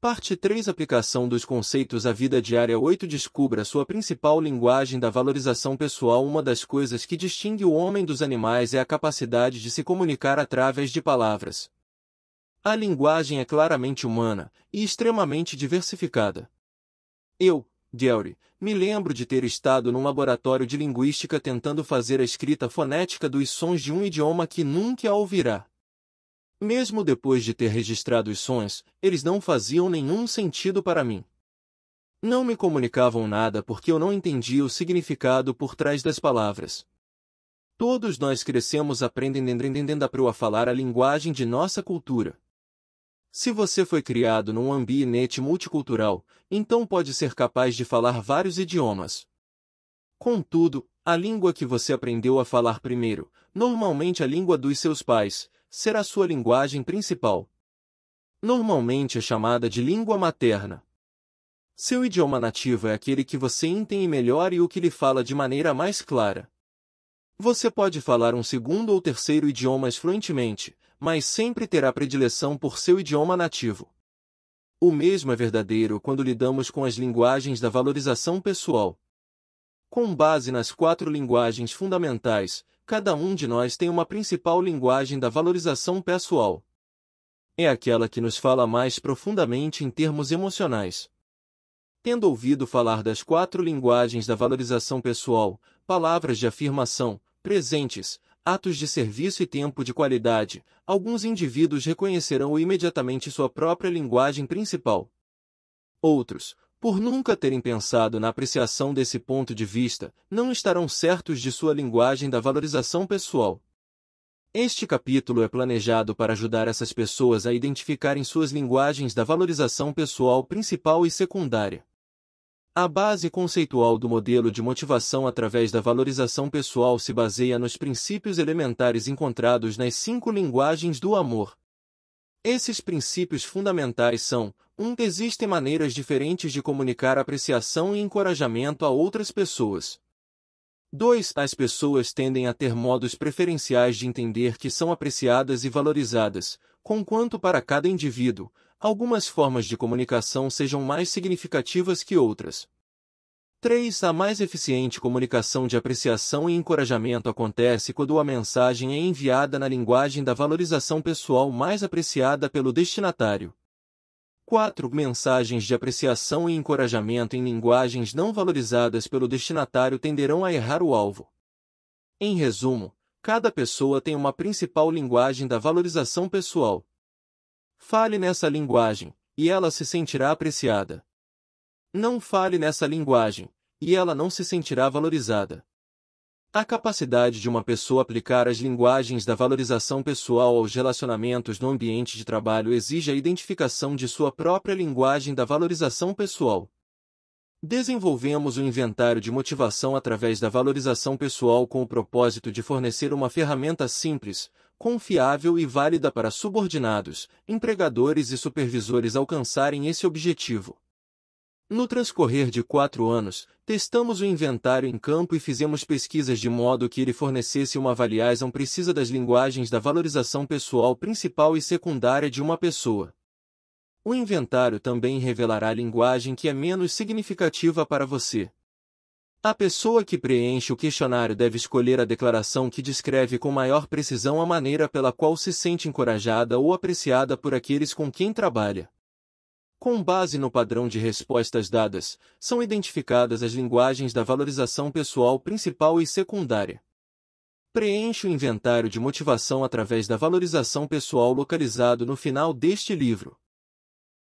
Parte 3 Aplicação dos conceitos à vida diária 8 Descubra sua principal linguagem da valorização pessoal. Uma das coisas que distingue o homem dos animais é a capacidade de se comunicar através de palavras. A linguagem é claramente humana e extremamente diversificada. Eu, Gary, me lembro de ter estado num laboratório de linguística tentando fazer a escrita fonética dos sons de um idioma que nunca a ouvirá. Mesmo depois de ter registrado os sons, eles não faziam nenhum sentido para mim. Não me comunicavam nada porque eu não entendia o significado por trás das palavras. Todos nós crescemos aprendendo a falar a linguagem de nossa cultura. Se você foi criado num ambiente multicultural, então pode ser capaz de falar vários idiomas. Contudo, a língua que você aprendeu a falar primeiro, normalmente a língua dos seus pais, será sua linguagem principal. Normalmente é chamada de língua materna. Seu idioma nativo é aquele que você entende melhor e o que lhe fala de maneira mais clara. Você pode falar um segundo ou terceiro idiomas fluentemente, mas sempre terá predileção por seu idioma nativo. O mesmo é verdadeiro quando lidamos com as linguagens da valorização pessoal. Com base nas 4 linguagens fundamentais, cada um de nós tem uma principal linguagem da valorização pessoal. É aquela que nos fala mais profundamente em termos emocionais. Tendo ouvido falar das 4 linguagens da valorização pessoal, palavras de afirmação, presentes, atos de serviço e tempo de qualidade, alguns indivíduos reconhecerão imediatamente sua própria linguagem principal. Outros, por nunca terem pensado na apreciação desse ponto de vista, não estarão certos de sua linguagem da valorização pessoal. Este capítulo é planejado para ajudar essas pessoas a identificarem suas linguagens da valorização pessoal principal e secundária. A base conceitual do modelo de motivação através da valorização pessoal se baseia nos princípios elementares encontrados nas 5 linguagens do amor. Esses princípios fundamentais são: 1. Existem maneiras diferentes de comunicar apreciação e encorajamento a outras pessoas. 2. As pessoas tendem a ter modos preferenciais de entender que são apreciadas e valorizadas, conquanto para cada indivíduo, algumas formas de comunicação sejam mais significativas que outras. 3. A mais eficiente comunicação de apreciação e encorajamento acontece quando a mensagem é enviada na linguagem da valorização pessoal mais apreciada pelo destinatário. 4. Mensagens de apreciação e encorajamento em linguagens não valorizadas pelo destinatário tenderão a errar o alvo. Em resumo, cada pessoa tem uma principal linguagem da valorização pessoal. Fale nessa linguagem, e ela se sentirá apreciada. Não fale nessa linguagem, e ela não se sentirá valorizada. A capacidade de uma pessoa aplicar as linguagens da valorização pessoal aos relacionamentos no ambiente de trabalho exige a identificação de sua própria linguagem da valorização pessoal. Desenvolvemos o inventário de motivação através da valorização pessoal com o propósito de fornecer uma ferramenta simples, confiável e válida para subordinados, empregadores e supervisores alcançarem esse objetivo. No transcorrer de 4 anos, testamos o inventário em campo e fizemos pesquisas de modo que ele fornecesse uma avaliação precisa das linguagens da valorização pessoal principal e secundária de uma pessoa. O inventário também revelará a linguagem que é menos significativa para você. A pessoa que preenche o questionário deve escolher a declaração que descreve com maior precisão a maneira pela qual se sente encorajada ou apreciada por aqueles com quem trabalha. Com base no padrão de respostas dadas, são identificadas as linguagens da valorização pessoal principal e secundária. Preencha o inventário de motivação através da valorização pessoal localizado no final deste livro.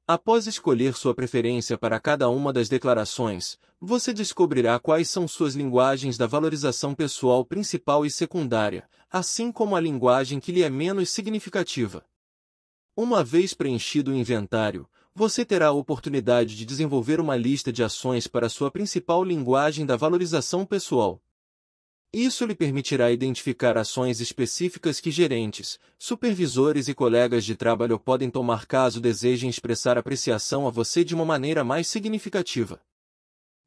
Após escolher sua preferência para cada uma das declarações, você descobrirá quais são suas linguagens da valorização pessoal principal e secundária, assim como a linguagem que lhe é menos significativa. Uma vez preenchido o inventário, você terá a oportunidade de desenvolver uma lista de ações para sua principal linguagem da valorização pessoal. Isso lhe permitirá identificar ações específicas que gerentes, supervisores e colegas de trabalho podem tomar caso desejem expressar apreciação a você de uma maneira mais significativa.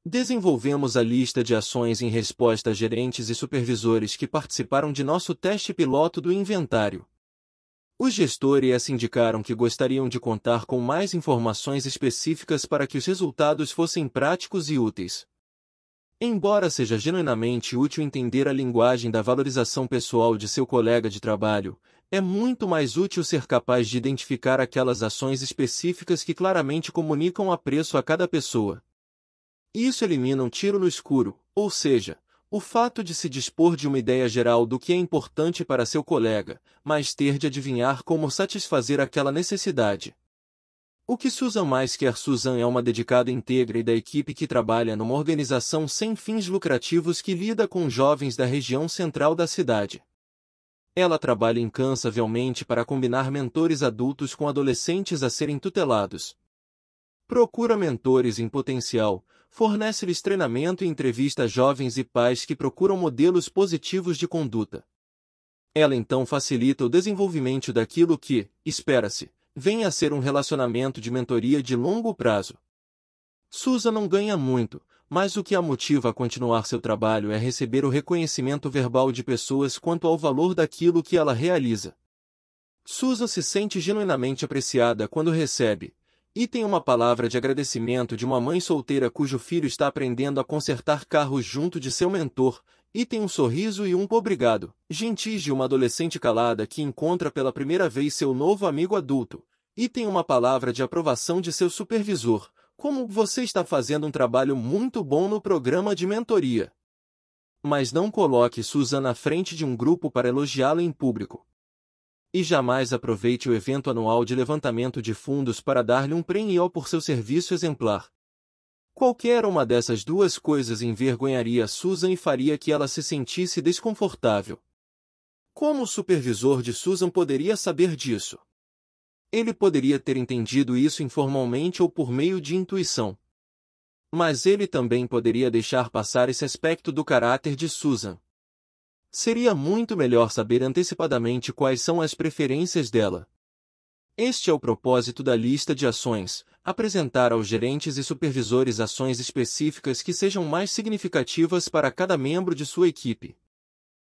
Desenvolvemos a lista de ações em resposta a gerentes e supervisores que participaram de nosso teste piloto do inventário. Os gestores indicaram que gostariam de contar com mais informações específicas para que os resultados fossem práticos e úteis. Embora seja genuinamente útil entender a linguagem da valorização pessoal de seu colega de trabalho, é muito mais útil ser capaz de identificar aquelas ações específicas que claramente comunicam apreço a cada pessoa. Isso elimina um tiro no escuro, ou seja, o fato de se dispor de uma ideia geral do que é importante para seu colega, mas ter de adivinhar como satisfazer aquela necessidade. O que Susan mais quer? Susan é uma dedicada íntegra e da equipe que trabalha numa organização sem fins lucrativos que lida com jovens da região central da cidade. Ela trabalha incansavelmente para combinar mentores adultos com adolescentes a serem tutelados. Procura mentores em potencial, fornece-lhes treinamento e entrevista jovens e pais que procuram modelos positivos de conduta. Ela então facilita o desenvolvimento daquilo que, espera-se, venha a ser um relacionamento de mentoria de longo prazo. Susan não ganha muito, mas o que a motiva a continuar seu trabalho é receber o reconhecimento verbal de pessoas quanto ao valor daquilo que ela realiza. Susan se sente genuinamente apreciada quando recebe, e tem uma palavra de agradecimento de uma mãe solteira cujo filho está aprendendo a consertar carros junto de seu mentor, e tem um sorriso e um obrigado gentis de uma adolescente calada que encontra pela primeira vez seu novo amigo adulto, e tem uma palavra de aprovação de seu supervisor, como você está fazendo um trabalho muito bom no programa de mentoria. Mas não coloque Susan na frente de um grupo para elogiá-la em público. E jamais aproveite o evento anual de levantamento de fundos para dar-lhe um prêmio por seu serviço exemplar. Qualquer uma dessas duas coisas envergonharia Susan e faria que ela se sentisse desconfortável. Como o supervisor de Susan poderia saber disso? Ele poderia ter entendido isso informalmente ou por meio de intuição. Mas ele também poderia deixar passar esse aspecto do caráter de Susan. Seria muito melhor saber antecipadamente quais são as preferências dela. Este é o propósito da lista de ações, apresentar aos gerentes e supervisores ações específicas que sejam mais significativas para cada membro de sua equipe.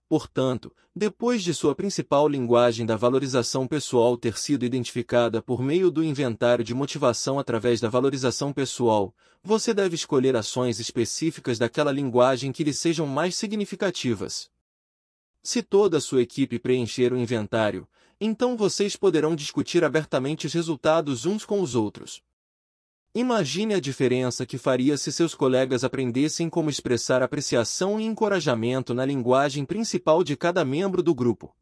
Portanto, depois de sua principal linguagem da valorização pessoal ter sido identificada por meio do inventário de motivação através da valorização pessoal, você deve escolher ações específicas daquela linguagem que lhe sejam mais significativas. Se toda a sua equipe preencher o inventário, então vocês poderão discutir abertamente os resultados uns com os outros. Imagine a diferença que faria se seus colegas aprendessem como expressar apreciação e encorajamento na linguagem principal de cada membro do grupo.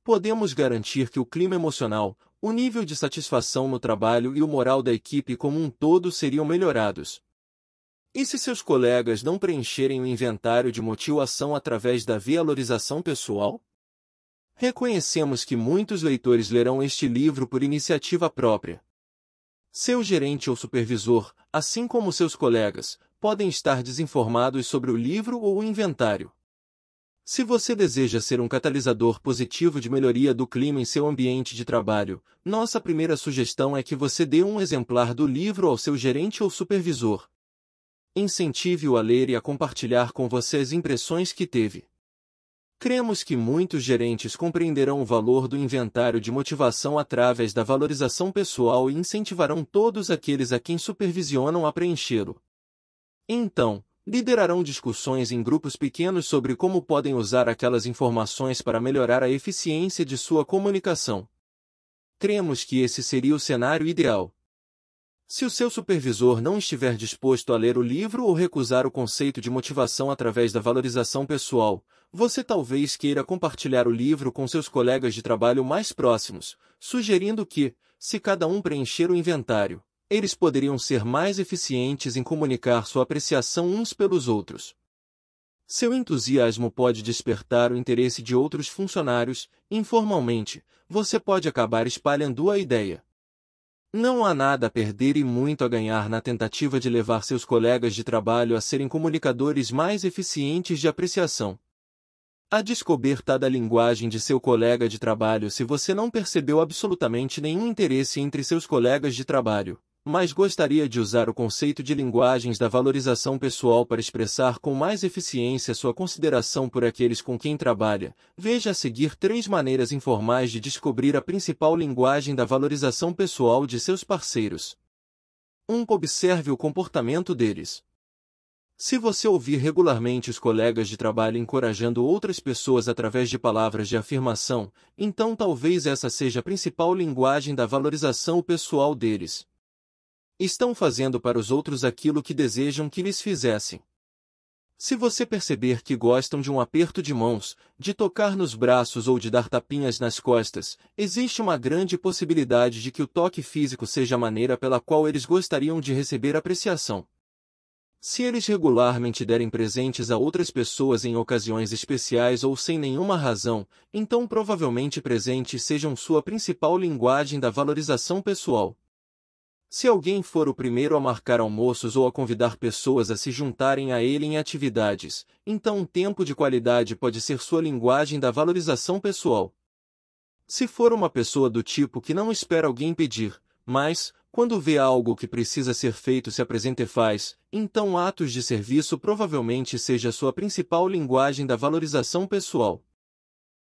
Podemos garantir que o clima emocional, o nível de satisfação no trabalho e o moral da equipe como um todo seriam melhorados. E se seus colegas não preencherem o inventário de motivação através da valorização pessoal? Reconhecemos que muitos leitores lerão este livro por iniciativa própria. Seu gerente ou supervisor, assim como seus colegas, podem estar desinformados sobre o livro ou o inventário. Se você deseja ser um catalisador positivo de melhoria do clima em seu ambiente de trabalho, nossa primeira sugestão é que você dê um exemplar do livro ao seu gerente ou supervisor. Incentive-o a ler e a compartilhar com você as impressões que teve. Cremos que muitos gerentes compreenderão o valor do inventário de motivação através da valorização pessoal e incentivarão todos aqueles a quem supervisionam a preenchê-lo. Então, liderarão discussões em grupos pequenos sobre como podem usar aquelas informações para melhorar a eficiência de sua comunicação. Cremos que esse seria o cenário ideal. Se o seu supervisor não estiver disposto a ler o livro ou recusar o conceito de motivação através da valorização pessoal, você talvez queira compartilhar o livro com seus colegas de trabalho mais próximos, sugerindo que, se cada um preencher o inventário, eles poderiam ser mais eficientes em comunicar sua apreciação uns pelos outros. Seu entusiasmo pode despertar o interesse de outros funcionários, informalmente, você pode acabar espalhando a ideia. Não há nada a perder e muito a ganhar na tentativa de levar seus colegas de trabalho a serem comunicadores mais eficientes de apreciação. A descoberta da linguagem de seu colega de trabalho. Se você não percebeu absolutamente nenhum interesse entre seus colegas de trabalho, mas gostaria de usar o conceito de linguagens da valorização pessoal para expressar com mais eficiência sua consideração por aqueles com quem trabalha. Veja a seguir 3 maneiras informais de descobrir a principal linguagem da valorização pessoal de seus parceiros. 1. Observe o comportamento deles. Se você ouvir regularmente os colegas de trabalho encorajando outras pessoas através de palavras de afirmação, então talvez essa seja a principal linguagem da valorização pessoal deles. Estão fazendo para os outros aquilo que desejam que lhes fizessem. Se você perceber que gostam de um aperto de mãos, de tocar nos braços ou de dar tapinhas nas costas, existe uma grande possibilidade de que o toque físico seja a maneira pela qual eles gostariam de receber apreciação. Se eles regularmente derem presentes a outras pessoas em ocasiões especiais ou sem nenhuma razão, então provavelmente presentes sejam sua principal linguagem da valorização pessoal. Se alguém for o primeiro a marcar almoços ou a convidar pessoas a se juntarem a ele em atividades, então um tempo de qualidade pode ser sua linguagem da valorização pessoal. Se for uma pessoa do tipo que não espera alguém pedir, mas, quando vê algo que precisa ser feito se apresenta e faz, então atos de serviço provavelmente seja sua principal linguagem da valorização pessoal.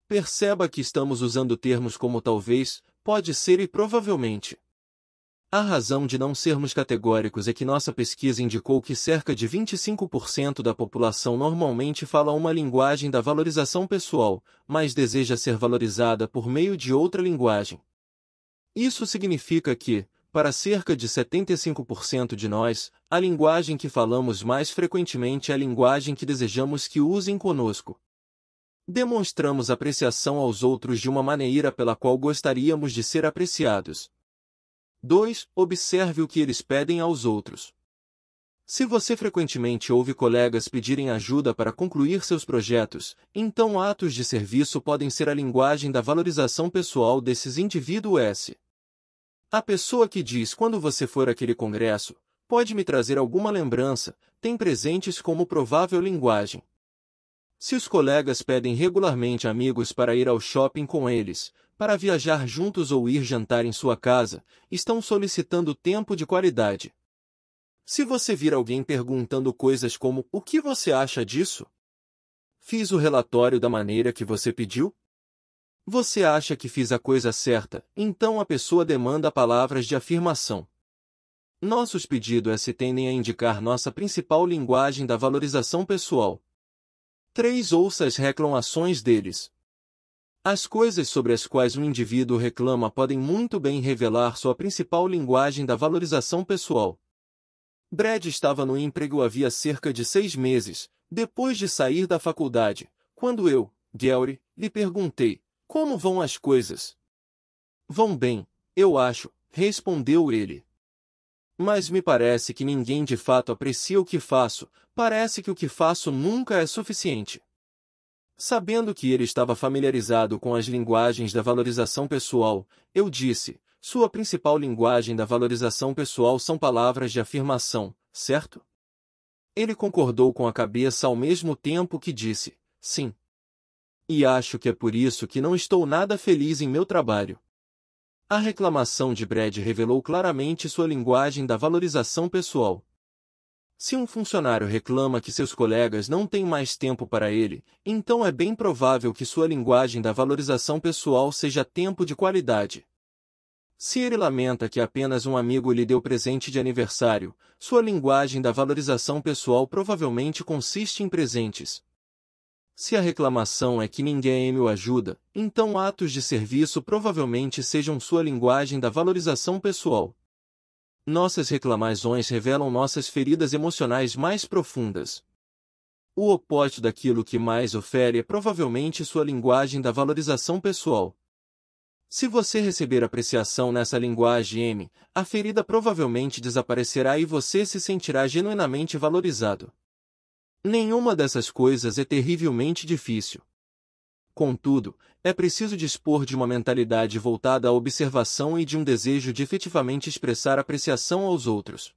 Perceba que estamos usando termos como talvez, pode ser e provavelmente. A razão de não sermos categóricos é que nossa pesquisa indicou que cerca de 25% da população normalmente fala uma linguagem da valorização pessoal, mas deseja ser valorizada por meio de outra linguagem. Isso significa que, para cerca de 75% de nós, a linguagem que falamos mais frequentemente é a linguagem que desejamos que usem conosco. Demonstramos apreciação aos outros de uma maneira pela qual gostaríamos de ser apreciados. 2. Observe o que eles pedem aos outros. Se você frequentemente ouve colegas pedirem ajuda para concluir seus projetos, então atos de serviço podem ser a linguagem da valorização pessoal desses indivíduos. A pessoa que diz quando você for àquele congresso, pode me trazer alguma lembrança, tem presentes como provável linguagem. Se os colegas pedem regularmente amigos para ir ao shopping com eles, para viajar juntos ou ir jantar em sua casa, estão solicitando tempo de qualidade. Se você vir alguém perguntando coisas como, o que você acha disso? Fiz o relatório da maneira que você pediu? Você acha que fiz a coisa certa, então a pessoa demanda palavras de afirmação. Nossos pedidos tendem a indicar nossa principal linguagem da valorização pessoal. 3. Ouça as reclamações deles. As coisas sobre as quais um indivíduo reclama podem muito bem revelar sua principal linguagem da valorização pessoal. Brad estava no emprego havia cerca de 6 meses, depois de sair da faculdade, quando eu, Gary, lhe perguntei, como vão as coisas? Vão bem, eu acho, respondeu ele. Mas me parece que ninguém de fato aprecia o que faço, parece que o que faço nunca é suficiente. Sabendo que ele estava familiarizado com as linguagens da valorização pessoal, eu disse, sua principal linguagem da valorização pessoal são palavras de afirmação, certo? Ele concordou com a cabeça ao mesmo tempo que disse, sim. E acho que é por isso que não estou nada feliz em meu trabalho. A reclamação de Brad revelou claramente sua linguagem da valorização pessoal. Se um funcionário reclama que seus colegas não têm mais tempo para ele, então é bem provável que sua linguagem da valorização pessoal seja tempo de qualidade. Se ele lamenta que apenas um amigo lhe deu presente de aniversário, sua linguagem da valorização pessoal provavelmente consiste em presentes. Se a reclamação é que ninguém o ajuda, então atos de serviço provavelmente sejam sua linguagem da valorização pessoal. Nossas reclamações revelam nossas feridas emocionais mais profundas. O oposto daquilo que mais ofere é provavelmente sua linguagem da valorização pessoal. Se você receber apreciação nessa linguagem, a ferida provavelmente desaparecerá e você se sentirá genuinamente valorizado. Nenhuma dessas coisas é terrivelmente difícil. Contudo, é preciso dispor de uma mentalidade voltada à observação e de um desejo de efetivamente expressar apreciação aos outros.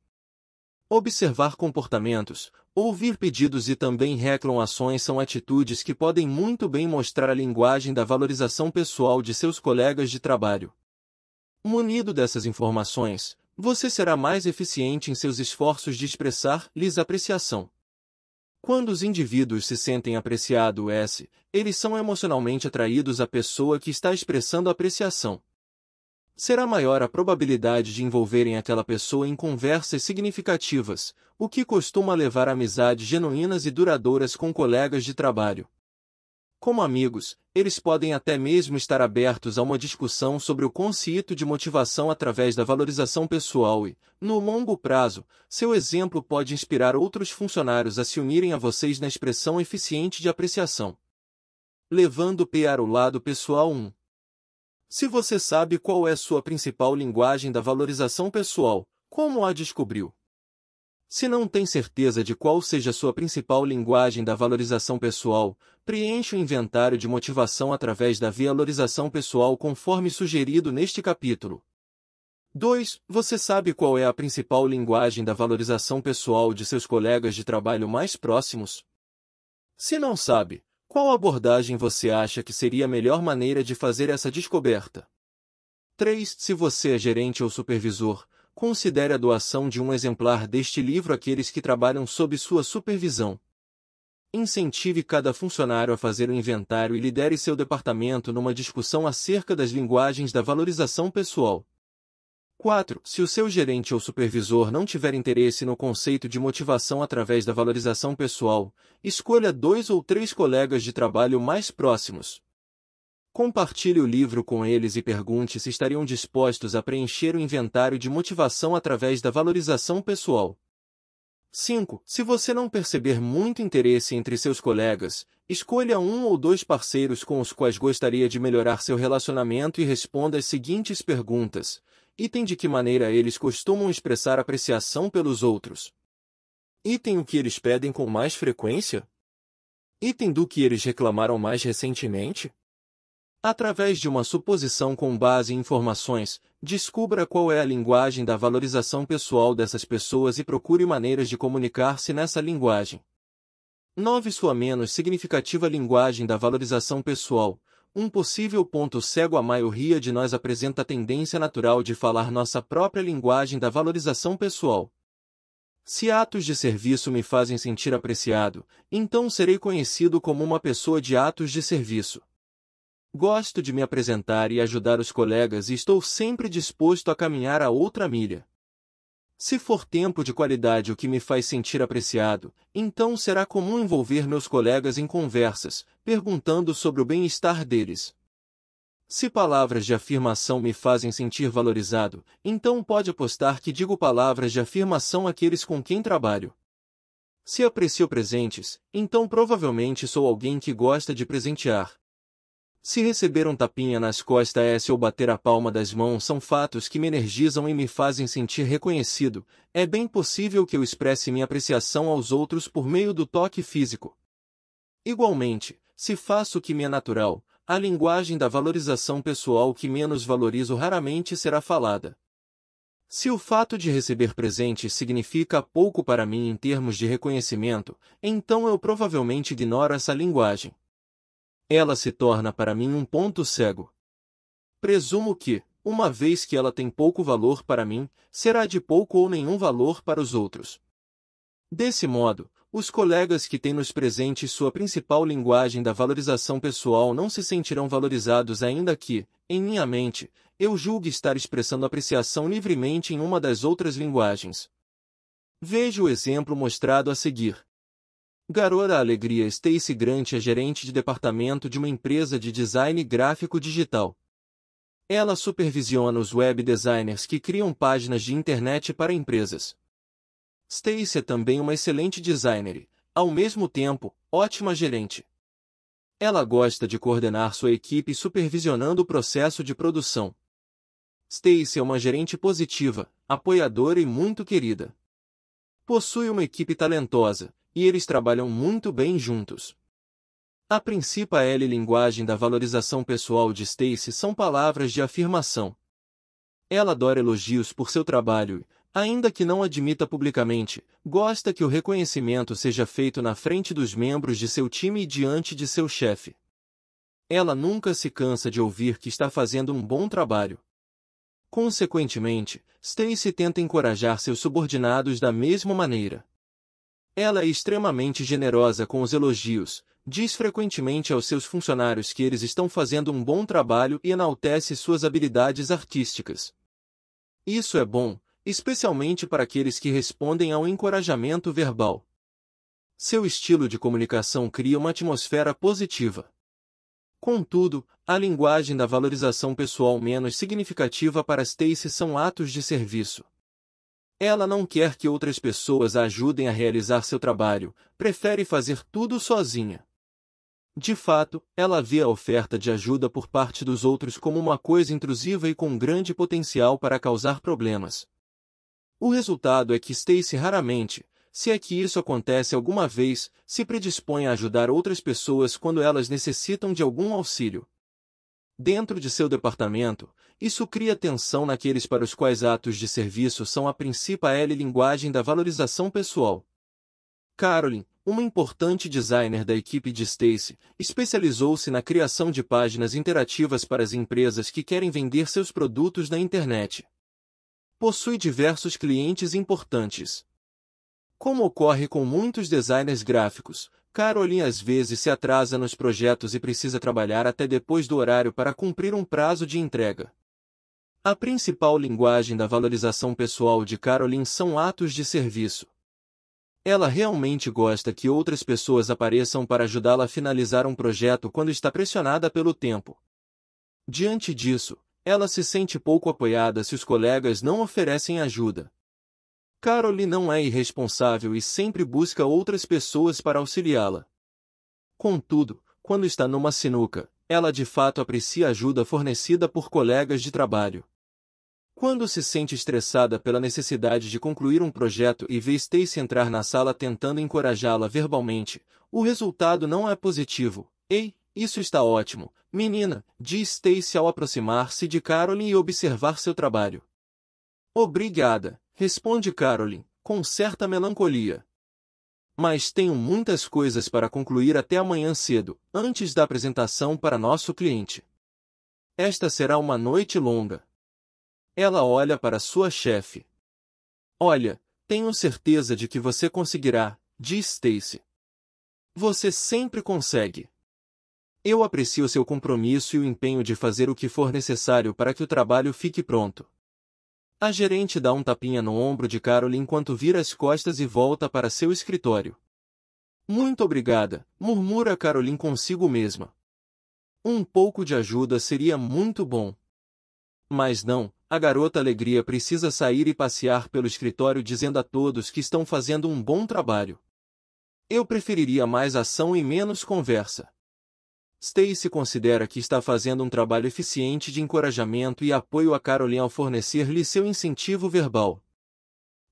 Observar comportamentos, ouvir pedidos e também reclamações são atitudes que podem muito bem mostrar a linguagem da valorização pessoal de seus colegas de trabalho. Munido dessas informações, você será mais eficiente em seus esforços de expressar-lhes apreciação. Quando os indivíduos se sentem apreciados, eles são emocionalmente atraídos à pessoa que está expressando apreciação. Será maior a probabilidade de envolverem aquela pessoa em conversas significativas, o que costuma levar a amizades genuínas e duradouras com colegas de trabalho. Como amigos, eles podem até mesmo estar abertos a uma discussão sobre o conceito de motivação através da valorização pessoal e, no longo prazo, seu exemplo pode inspirar outros funcionários a se unirem a vocês na expressão eficiente de apreciação. Levando para o lado pessoal 1. Se você sabe qual é sua principal linguagem da valorização pessoal, como a descobriu? Se não tem certeza de qual seja sua principal linguagem da valorização pessoal, preencha o inventário de motivação através da valorização pessoal conforme sugerido neste capítulo. 2. Você sabe qual é a principal linguagem da valorização pessoal de seus colegas de trabalho mais próximos? Se não sabe, qual abordagem você acha que seria a melhor maneira de fazer essa descoberta? 3. Se você é gerente ou supervisor, considere a doação de um exemplar deste livro àqueles que trabalham sob sua supervisão. Incentive cada funcionário a fazer o inventário e lidere seu departamento numa discussão acerca das linguagens da valorização pessoal. 4. Se o seu gerente ou supervisor não tiver interesse no conceito de motivação através da valorização pessoal, escolha 2 ou 3 colegas de trabalho mais próximos. Compartilhe o livro com eles e pergunte se estariam dispostos a preencher o inventário de motivação através da valorização pessoal. 5. Se você não perceber muito interesse entre seus colegas, escolha 1 ou 2 parceiros com os quais gostaria de melhorar seu relacionamento e responda as seguintes perguntas. Item: de que maneira eles costumam expressar apreciação pelos outros? Item: o que eles pedem com mais frequência? Item: do que eles reclamaram mais recentemente? Através de uma suposição com base em informações, descubra qual é a linguagem da valorização pessoal dessas pessoas e procure maneiras de comunicar-se nessa linguagem. 9. Sua menos significativa linguagem da valorização pessoal. Um possível ponto cego: a maioria de nós apresenta a tendência natural de falar nossa própria linguagem da valorização pessoal. Se atos de serviço me fazem sentir apreciado, então serei conhecido como uma pessoa de atos de serviço. Gosto de me apresentar e ajudar os colegas e estou sempre disposto a caminhar a outra milha. Se for tempo de qualidade o que me faz sentir apreciado, então será comum envolver meus colegas em conversas, perguntando sobre o bem-estar deles. Se palavras de afirmação me fazem sentir valorizado, então pode apostar que digo palavras de afirmação àqueles com quem trabalho. Se aprecio presentes, então provavelmente sou alguém que gosta de presentear. Se receber um tapinha nas costas ou bater a palma das mãos são fatos que me energizam e me fazem sentir reconhecido, é bem possível que eu expresse minha apreciação aos outros por meio do toque físico. Igualmente, se faço o que me é natural, a linguagem da valorização pessoal que menos valorizo raramente será falada. Se o fato de receber presentes significa pouco para mim em termos de reconhecimento, então eu provavelmente ignoro essa linguagem. Ela se torna para mim um ponto cego. Presumo que, uma vez que ela tem pouco valor para mim, será de pouco ou nenhum valor para os outros. Desse modo, os colegas que têm nos presentes sua principal linguagem da valorização pessoal não se sentirão valorizados ainda que, em minha mente, eu julgue estar expressando apreciação livremente em uma das outras linguagens. Veja o exemplo mostrado a seguir. Garota Alegria. Stacey Grant é gerente de departamento de uma empresa de design gráfico digital. Ela supervisiona os web designers que criam páginas de internet para empresas. Stacey é também uma excelente designer e, ao mesmo tempo, ótima gerente. Ela gosta de coordenar sua equipe supervisionando o processo de produção. Stacey é uma gerente positiva, apoiadora e muito querida. Possui uma equipe talentosa, e eles trabalham muito bem juntos. A principal linguagem da valorização pessoal de Stacey são palavras de afirmação. Ela adora elogios por seu trabalho e, ainda que não admita publicamente, gosta que o reconhecimento seja feito na frente dos membros de seu time e diante de seu chefe. Ela nunca se cansa de ouvir que está fazendo um bom trabalho. Consequentemente, Stacy tenta encorajar seus subordinados da mesma maneira. Ela é extremamente generosa com os elogios, diz frequentemente aos seus funcionários que eles estão fazendo um bom trabalho e enaltece suas habilidades artísticas. Isso é bom, especialmente para aqueles que respondem ao encorajamento verbal. Seu estilo de comunicação cria uma atmosfera positiva. Contudo, a linguagem da valorização pessoal menos significativa para Stacy são atos de serviço. Ela não quer que outras pessoas a ajudem a realizar seu trabalho, prefere fazer tudo sozinha. De fato, ela vê a oferta de ajuda por parte dos outros como uma coisa intrusiva e com grande potencial para causar problemas. O resultado é que Stacy raramente, se é que isso acontece alguma vez, se predispõe a ajudar outras pessoas quando elas necessitam de algum auxílio. Dentro de seu departamento, isso cria tensão naqueles para os quais atos de serviço são a principal linguagem da valorização pessoal. Carolyn, uma importante designer da equipe de Stacy, especializou-se na criação de páginas interativas para as empresas que querem vender seus produtos na internet. Possui diversos clientes importantes. Como ocorre com muitos designers gráficos, Carolyn às vezes se atrasa nos projetos e precisa trabalhar até depois do horário para cumprir um prazo de entrega. A principal linguagem da valorização pessoal de Carolyn são atos de serviço. Ela realmente gosta que outras pessoas apareçam para ajudá-la a finalizar um projeto quando está pressionada pelo tempo. Diante disso, ela se sente pouco apoiada se os colegas não oferecem ajuda. Carolyn não é irresponsável e sempre busca outras pessoas para auxiliá-la. Contudo, quando está numa sinuca, ela de fato aprecia a ajuda fornecida por colegas de trabalho. Quando se sente estressada pela necessidade de concluir um projeto e vê Stacy entrar na sala tentando encorajá-la verbalmente, o resultado não é positivo. "Ei, isso está ótimo, menina", diz Stacy ao aproximar-se de Carolyn e observar seu trabalho. "Obrigada", responde Carolyn, com certa melancolia. "Mas tenho muitas coisas para concluir até amanhã cedo, antes da apresentação para nosso cliente. Esta será uma noite longa." Ela olha para sua chefe. "Olha, tenho certeza de que você conseguirá", diz Stacy. "Você sempre consegue. Eu aprecio seu compromisso e o empenho de fazer o que for necessário para que o trabalho fique pronto." A gerente dá um tapinha no ombro de Carolyn enquanto vira as costas e volta para seu escritório. "Muito obrigada", murmura Carolyn consigo mesma. "Um pouco de ajuda seria muito bom." Mas não, a garota alegria precisa sair e passear pelo escritório dizendo a todos que estão fazendo um bom trabalho. "Eu preferiria mais ação e menos conversa." Stacy considera que está fazendo um trabalho eficiente de encorajamento e apoio a Carolyn ao fornecer-lhe seu incentivo verbal.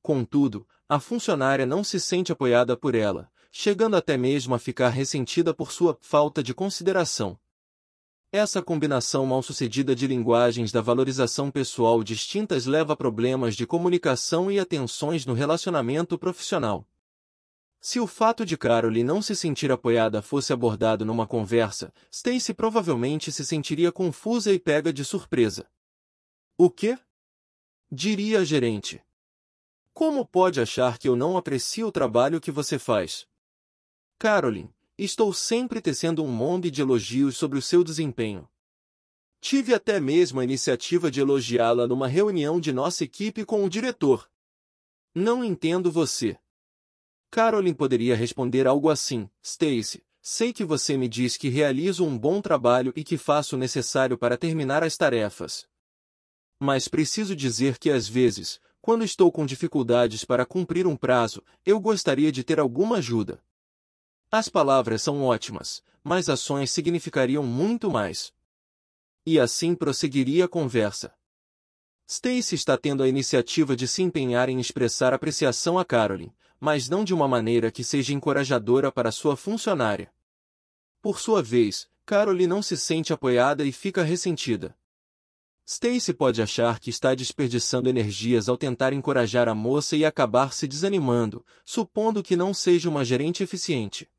Contudo, a funcionária não se sente apoiada por ela, chegando até mesmo a ficar ressentida por sua falta de consideração. Essa combinação mal-sucedida de linguagens da valorização pessoal distintas leva a problemas de comunicação e a tensões no relacionamento profissional. Se o fato de Carolyn não se sentir apoiada fosse abordado numa conversa, Stacy provavelmente se sentiria confusa e pega de surpresa. "O quê?", diria a gerente. "Como pode achar que eu não aprecio o trabalho que você faz? Carolyn, estou sempre tecendo um monte de elogios sobre o seu desempenho. Tive até mesmo a iniciativa de elogiá-la numa reunião de nossa equipe com o diretor. Não entendo você." Carolyn poderia responder algo assim: "Stacy, sei que você me diz que realizo um bom trabalho e que faço o necessário para terminar as tarefas. Mas preciso dizer que às vezes, quando estou com dificuldades para cumprir um prazo, eu gostaria de ter alguma ajuda." As palavras são ótimas, mas ações significariam muito mais. E assim prosseguiria a conversa. Stacy está tendo a iniciativa de se empenhar em expressar apreciação a Carolyn, mas não de uma maneira que seja encorajadora para sua funcionária. Por sua vez, Carolyn não se sente apoiada e fica ressentida. Stacy pode achar que está desperdiçando energias ao tentar encorajar a moça e acabar se desanimando, supondo que não seja uma gerente eficiente.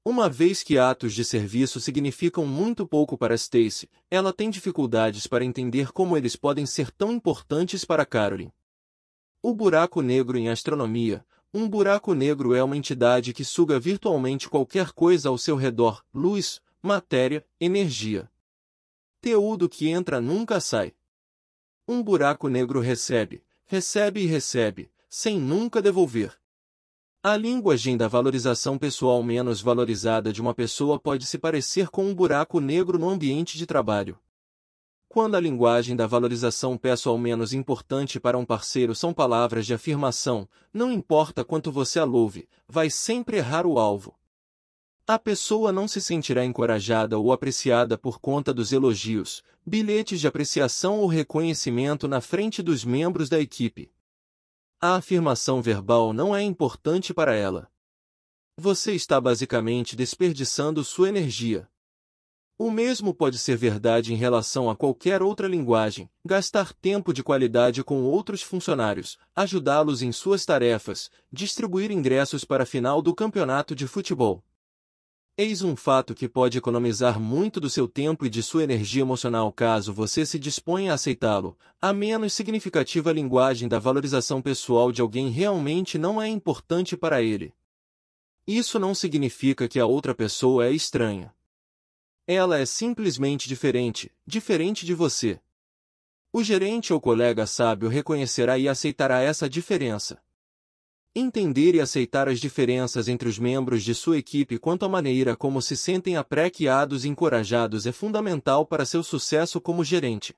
Uma vez que atos de serviço significam muito pouco para Stacy, ela tem dificuldades para entender como eles podem ser tão importantes para Caroline. O buraco negro em astronomia. Um buraco negro é uma entidade que suga virtualmente qualquer coisa ao seu redor: luz, matéria, energia. Conteúdo que entra nunca sai. Um buraco negro recebe, recebe e recebe, sem nunca devolver. A linguagem da valorização pessoal menos valorizada de uma pessoa pode se parecer com um buraco negro no ambiente de trabalho. Quando a linguagem da valorização pessoal menos importante para um parceiro são palavras de afirmação, não importa quanto você a louve, vai sempre errar o alvo. A pessoa não se sentirá encorajada ou apreciada por conta dos elogios, bilhetes de apreciação ou reconhecimento na frente dos membros da equipe. A afirmação verbal não é importante para ela. Você está basicamente desperdiçando sua energia. O mesmo pode ser verdade em relação a qualquer outra linguagem: gastar tempo de qualidade com outros funcionários, ajudá-los em suas tarefas, distribuir ingressos para a final do campeonato de futebol. Eis um fato que pode economizar muito do seu tempo e de sua energia emocional caso você se disponha a aceitá-lo. A menos significativa linguagem da valorização pessoal de alguém realmente não é importante para ele. Isso não significa que a outra pessoa é estranha. Ela é simplesmente diferente, diferente de você. O gerente ou colega sábio reconhecerá e aceitará essa diferença. Entender e aceitar as diferenças entre os membros de sua equipe quanto à maneira como se sentem apreciados e encorajados é fundamental para seu sucesso como gerente.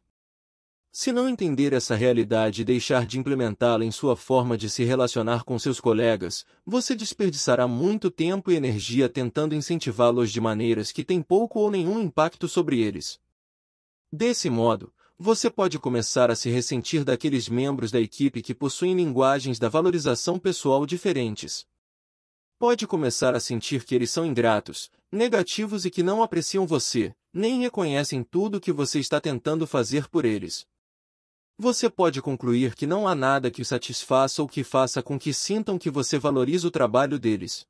Se não entender essa realidade e deixar de implementá-la em sua forma de se relacionar com seus colegas, você desperdiçará muito tempo e energia tentando incentivá-los de maneiras que têm pouco ou nenhum impacto sobre eles. Desse modo, você pode começar a se ressentir daqueles membros da equipe que possuem linguagens da valorização pessoal diferentes. Pode começar a sentir que eles são ingratos, negativos e que não apreciam você, nem reconhecem tudo o que você está tentando fazer por eles. Você pode concluir que não há nada que os satisfaça ou que faça com que sintam que você valoriza o trabalho deles.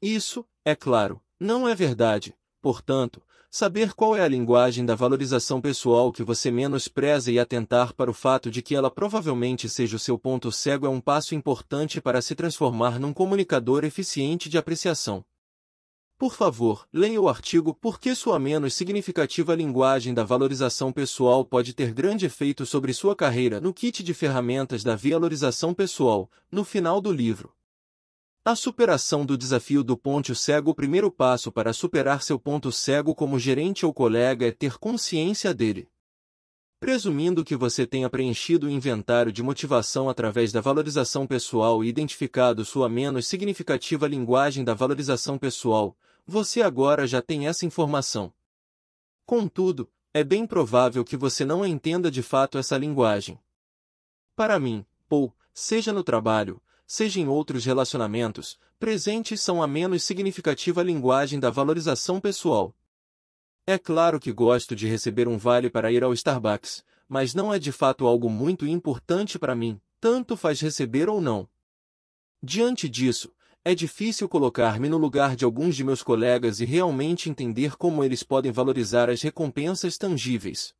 Isso, é claro, não é verdade. Portanto, saber qual é a linguagem da valorização pessoal que você menospreza e atentar para o fato de que ela provavelmente seja o seu ponto cego é um passo importante para se transformar num comunicador eficiente de apreciação. Por favor, leia o artigo Por que sua menos significativa linguagem da valorização pessoal pode ter grande efeito sobre sua carreira no kit de ferramentas da valorização pessoal, no final do livro. A superação do desafio do ponto cego. O primeiro passo para superar seu ponto cego como gerente ou colega é ter consciência dele. Presumindo que você tenha preenchido o inventário de motivação através da valorização pessoal e identificado sua menos significativa linguagem da valorização pessoal, você agora já tem essa informação. Contudo, é bem provável que você não entenda de fato essa linguagem. Para mim, Paul, seja no trabalho, seja em outros relacionamentos, presentes são a menos significativa linguagem da valorização pessoal. É claro que gosto de receber um vale para ir ao Starbucks, mas não é de fato algo muito importante para mim, tanto faz receber ou não. Diante disso, é difícil colocar-me no lugar de alguns de meus colegas e realmente entender como eles podem valorizar as recompensas tangíveis.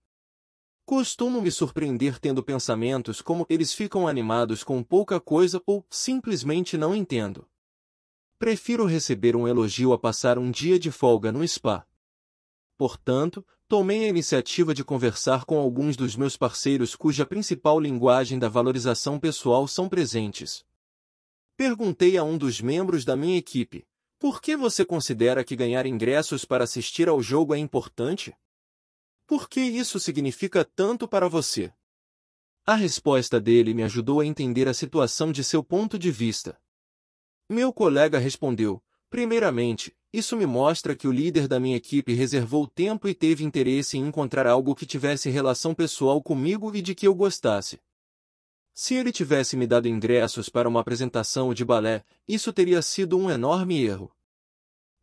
Costumo me surpreender tendo pensamentos como eles ficam animados com pouca coisa ou simplesmente não entendo. Prefiro receber um elogio a passar um dia de folga no spa. Portanto, tomei a iniciativa de conversar com alguns dos meus parceiros cuja principal linguagem da valorização pessoal são presentes. Perguntei a um dos membros da minha equipe: por que você considera que ganhar ingressos para assistir ao jogo é importante? Por que isso significa tanto para você? A resposta dele me ajudou a entender a situação de seu ponto de vista. Meu colega respondeu: primeiramente, isso me mostra que o líder da minha equipe reservou tempo e teve interesse em encontrar algo que tivesse relação pessoal comigo e de que eu gostasse. Se ele tivesse me dado ingressos para uma apresentação de balé, isso teria sido um enorme erro.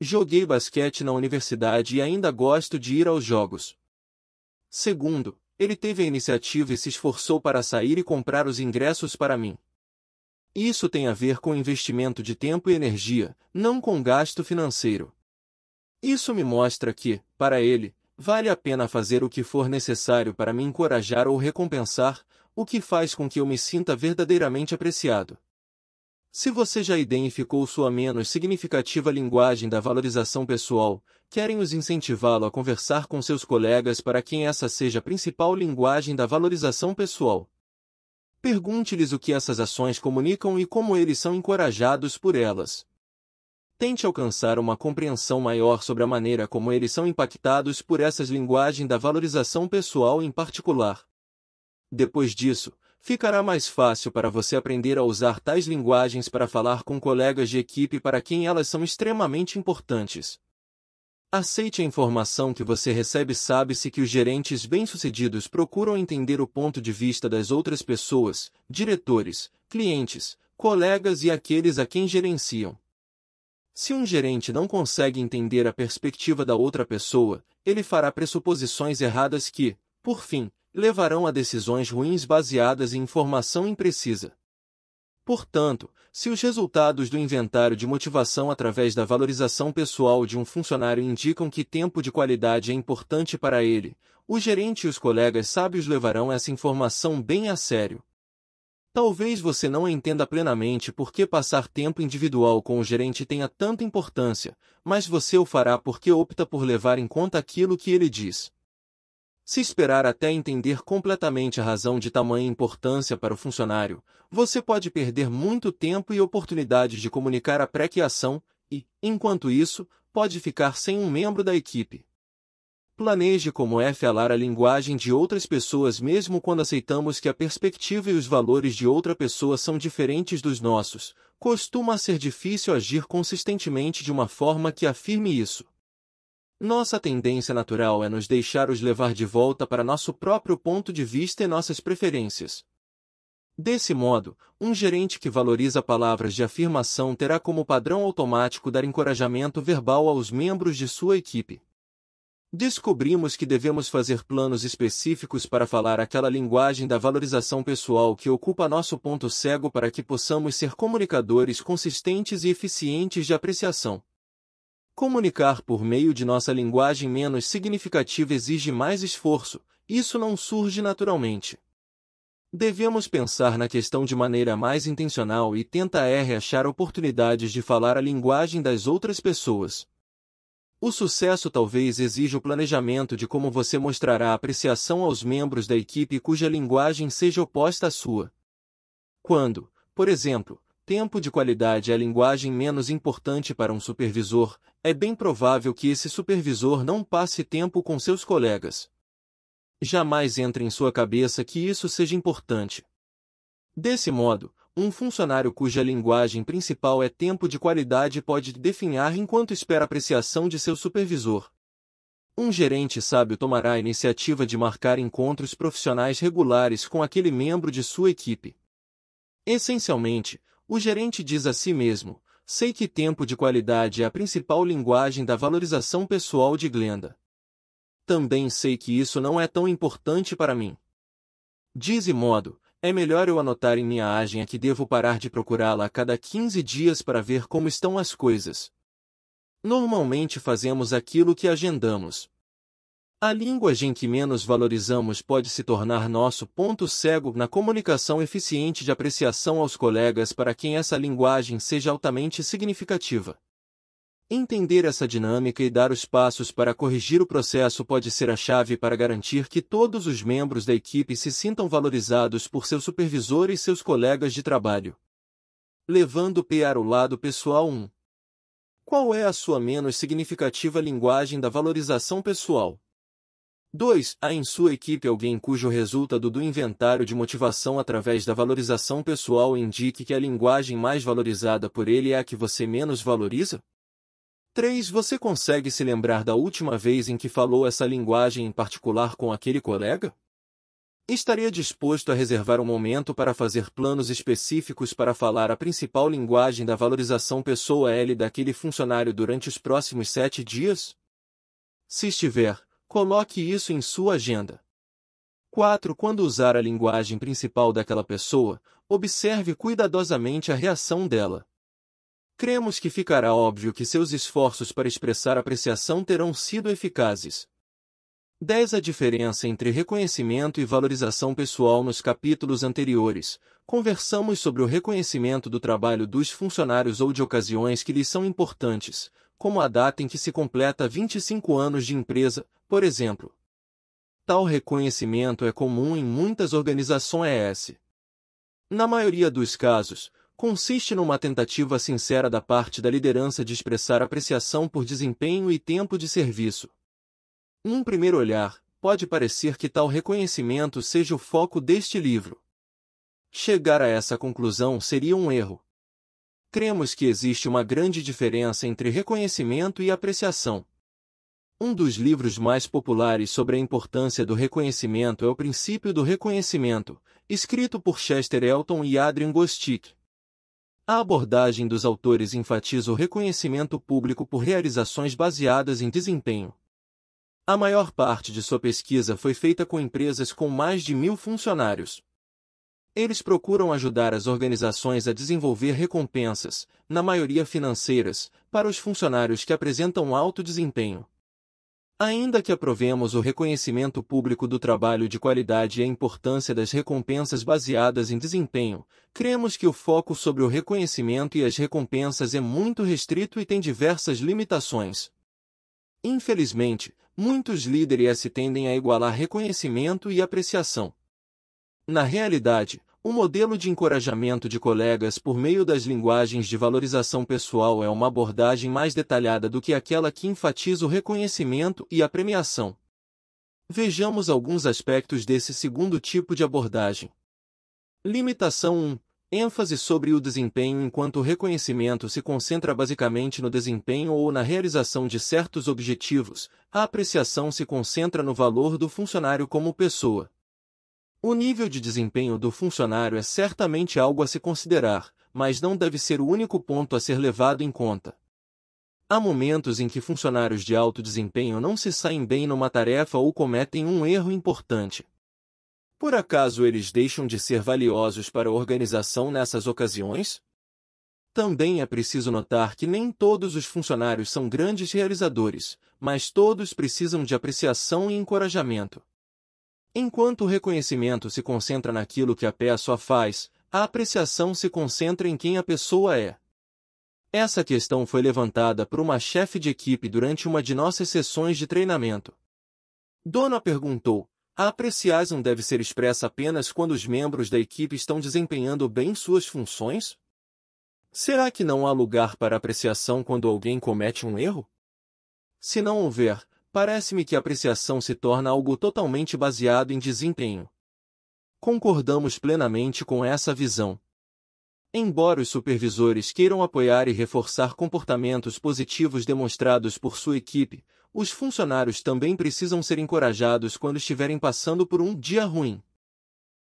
Joguei basquete na universidade e ainda gosto de ir aos jogos. Segundo, ele teve a iniciativa e se esforçou para sair e comprar os ingressos para mim. Isso tem a ver com investimento de tempo e energia, não com gasto financeiro. Isso me mostra que, para ele, vale a pena fazer o que for necessário para me encorajar ou recompensar, o que faz com que eu me sinta verdadeiramente apreciado. Se você já identificou sua menos significativa linguagem da valorização pessoal, querem os incentivá-lo a conversar com seus colegas para quem essa seja a principal linguagem da valorização pessoal. Pergunte-lhes o que essas ações comunicam e como eles são encorajados por elas. Tente alcançar uma compreensão maior sobre a maneira como eles são impactados por essas linguagens da valorização pessoal em particular. Depois disso, ficará mais fácil para você aprender a usar tais linguagens para falar com colegas de equipe para quem elas são extremamente importantes. Aceite a informação que você recebe. Sabe-se que os gerentes bem-sucedidos procuram entender o ponto de vista das outras pessoas, diretores, clientes, colegas e aqueles a quem gerenciam. Se um gerente não consegue entender a perspectiva da outra pessoa, ele fará pressuposições erradas que, por fim, levarão a decisões ruins baseadas em informação imprecisa. Portanto, se os resultados do inventário de motivação através da valorização pessoal de um funcionário indicam que tempo de qualidade é importante para ele, o gerente e os colegas sábios levarão essa informação bem a sério. Talvez você não entenda plenamente por que passar tempo individual com o gerente tenha tanta importância, mas você o fará porque opta por levar em conta aquilo que ele diz. Se esperar até entender completamente a razão de tamanha importância para o funcionário, você pode perder muito tempo e oportunidades de comunicar a pré-ação e, enquanto isso, pode ficar sem um membro da equipe. Planeje como é falar a linguagem de outras pessoas mesmo quando aceitamos que a perspectiva e os valores de outra pessoa são diferentes dos nossos. Costuma ser difícil agir consistentemente de uma forma que afirme isso. Nossa tendência natural é nos deixar os levar de volta para nosso próprio ponto de vista e nossas preferências. Desse modo, um gerente que valoriza palavras de afirmação terá como padrão automático dar encorajamento verbal aos membros de sua equipe. Descobrimos que devemos fazer planos específicos para falar aquela linguagem da valorização pessoal que ocupa nosso ponto cego para que possamos ser comunicadores consistentes e eficientes de apreciação. Comunicar por meio de nossa linguagem menos significativa exige mais esforço, isso não surge naturalmente. Devemos pensar na questão de maneira mais intencional e tentar achar oportunidades de falar a linguagem das outras pessoas. O sucesso talvez exija o planejamento de como você mostrará apreciação aos membros da equipe cuja linguagem seja oposta à sua. Quando, por exemplo, tempo de qualidade é a linguagem menos importante para um supervisor, é bem provável que esse supervisor não passe tempo com seus colegas. Jamais entre em sua cabeça que isso seja importante. Desse modo, um funcionário cuja linguagem principal é tempo de qualidade pode definhar enquanto espera a apreciação de seu supervisor. Um gerente sábio tomará a iniciativa de marcar encontros profissionais regulares com aquele membro de sua equipe. Essencialmente, o gerente diz a si mesmo: sei que tempo de qualidade é a principal linguagem da valorização pessoal de Glenda. Também sei que isso não é tão importante para mim. Diz modo, é melhor eu anotar em minha agenda que devo parar de procurá-la a cada 15 dias para ver como estão as coisas. Normalmente fazemos aquilo que agendamos. A linguagem que menos valorizamos pode se tornar nosso ponto cego na comunicação eficiente de apreciação aos colegas para quem essa linguagem seja altamente significativa. Entender essa dinâmica e dar os passos para corrigir o processo pode ser a chave para garantir que todos os membros da equipe se sintam valorizados por seu supervisor e seus colegas de trabalho. Levando para o lado pessoal 1. Qual é a sua menos significativa linguagem da valorização pessoal? 2. Há em sua equipe alguém cujo resultado do inventário de motivação através da valorização pessoal indique que a linguagem mais valorizada por ele é a que você menos valoriza? 3. Você consegue se lembrar da última vez em que falou essa linguagem em particular com aquele colega? Estaria disposto a reservar um momento para fazer planos específicos para falar a principal linguagem da valorização pessoal daquele funcionário durante os próximos 7 dias? Se estiver, coloque isso em sua agenda. 4. Quando usar a linguagem principal daquela pessoa, observe cuidadosamente a reação dela. Cremos que ficará óbvio que seus esforços para expressar apreciação terão sido eficazes. 10. A diferença entre reconhecimento e valorização pessoal. Nos capítulos anteriores, conversamos sobre o reconhecimento do trabalho dos funcionários ou de ocasiões que lhes são importantes, como a data em que se completa 25 anos de empresa, por exemplo. Tal reconhecimento é comum em muitas organizações. Na maioria dos casos, consiste numa tentativa sincera da parte da liderança de expressar apreciação por desempenho e tempo de serviço. Num primeiro olhar, pode parecer que tal reconhecimento seja o foco deste livro. Chegar a essa conclusão seria um erro. Cremos que existe uma grande diferença entre reconhecimento e apreciação. Um dos livros mais populares sobre a importância do reconhecimento é O Princípio do Reconhecimento, escrito por Chester Elton e Adrian Gostick. A abordagem dos autores enfatiza o reconhecimento público por realizações baseadas em desempenho. A maior parte de sua pesquisa foi feita com empresas com mais de 1.000 funcionários. Eles procuram ajudar as organizações a desenvolver recompensas, na maioria financeiras, para os funcionários que apresentam alto desempenho. Ainda que aprovemos o reconhecimento público do trabalho de qualidade e a importância das recompensas baseadas em desempenho, cremos que o foco sobre o reconhecimento e as recompensas é muito restrito e tem diversas limitações. Infelizmente, muitos líderes tendem a igualar reconhecimento e apreciação. Na realidade, o modelo de encorajamento de colegas por meio das linguagens de valorização pessoal é uma abordagem mais detalhada do que aquela que enfatiza o reconhecimento e a premiação. Vejamos alguns aspectos desse segundo tipo de abordagem. Limitação 1. ênfase sobre o desempenho. Enquanto o reconhecimento se concentra basicamente no desempenho ou na realização de certos objetivos, a apreciação se concentra no valor do funcionário como pessoa. O nível de desempenho do funcionário é certamente algo a se considerar, mas não deve ser o único ponto a ser levado em conta. Há momentos em que funcionários de alto desempenho não se saem bem numa tarefa ou cometem um erro importante. Por acaso eles deixam de ser valiosos para a organização nessas ocasiões? Também é preciso notar que nem todos os funcionários são grandes realizadores, mas todos precisam de apreciação e encorajamento. Enquanto o reconhecimento se concentra naquilo que a pessoa faz, a apreciação se concentra em quem a pessoa é. Essa questão foi levantada por uma chefe de equipe durante uma de nossas sessões de treinamento. Donna perguntou: a apreciação deve ser expressa apenas quando os membros da equipe estão desempenhando bem suas funções? Será que não há lugar para apreciação quando alguém comete um erro? Se não houver, parece-me que a apreciação se torna algo totalmente baseado em desempenho. Concordamos plenamente com essa visão. Embora os supervisores queiram apoiar e reforçar comportamentos positivos demonstrados por sua equipe, os funcionários também precisam ser encorajados quando estiverem passando por um dia ruim.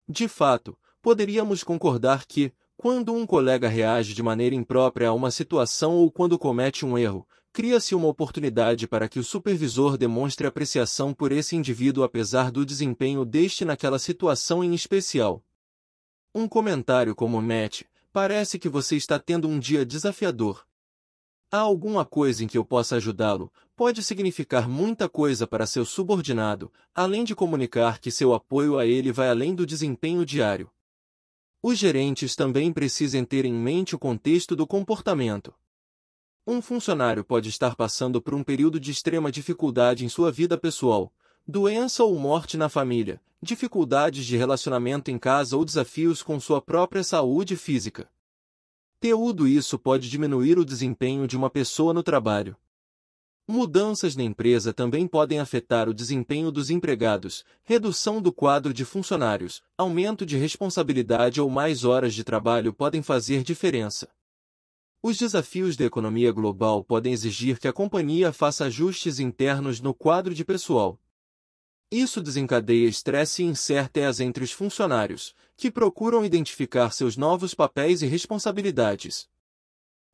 De fato, poderíamos concordar que, quando um colega reage de maneira imprópria a uma situação ou quando comete um erro, cria-se uma oportunidade para que o supervisor demonstre apreciação por esse indivíduo apesar do desempenho deste naquela situação em especial. Um comentário como Matt, parece que você está tendo um dia desafiador. Há alguma coisa em que eu possa ajudá-lo? Pode significar muita coisa para seu subordinado, além de comunicar que seu apoio a ele vai além do desempenho diário. Os gerentes também precisam ter em mente o contexto do comportamento. Um funcionário pode estar passando por um período de extrema dificuldade em sua vida pessoal, doença ou morte na família, dificuldades de relacionamento em casa ou desafios com sua própria saúde física. Tudo isso pode diminuir o desempenho de uma pessoa no trabalho. Mudanças na empresa também podem afetar o desempenho dos empregados, redução do quadro de funcionários, aumento de responsabilidade ou mais horas de trabalho podem fazer diferença. Os desafios da economia global podem exigir que a companhia faça ajustes internos no quadro de pessoal. Isso desencadeia estresse e incerteza entre os funcionários, que procuram identificar seus novos papéis e responsabilidades.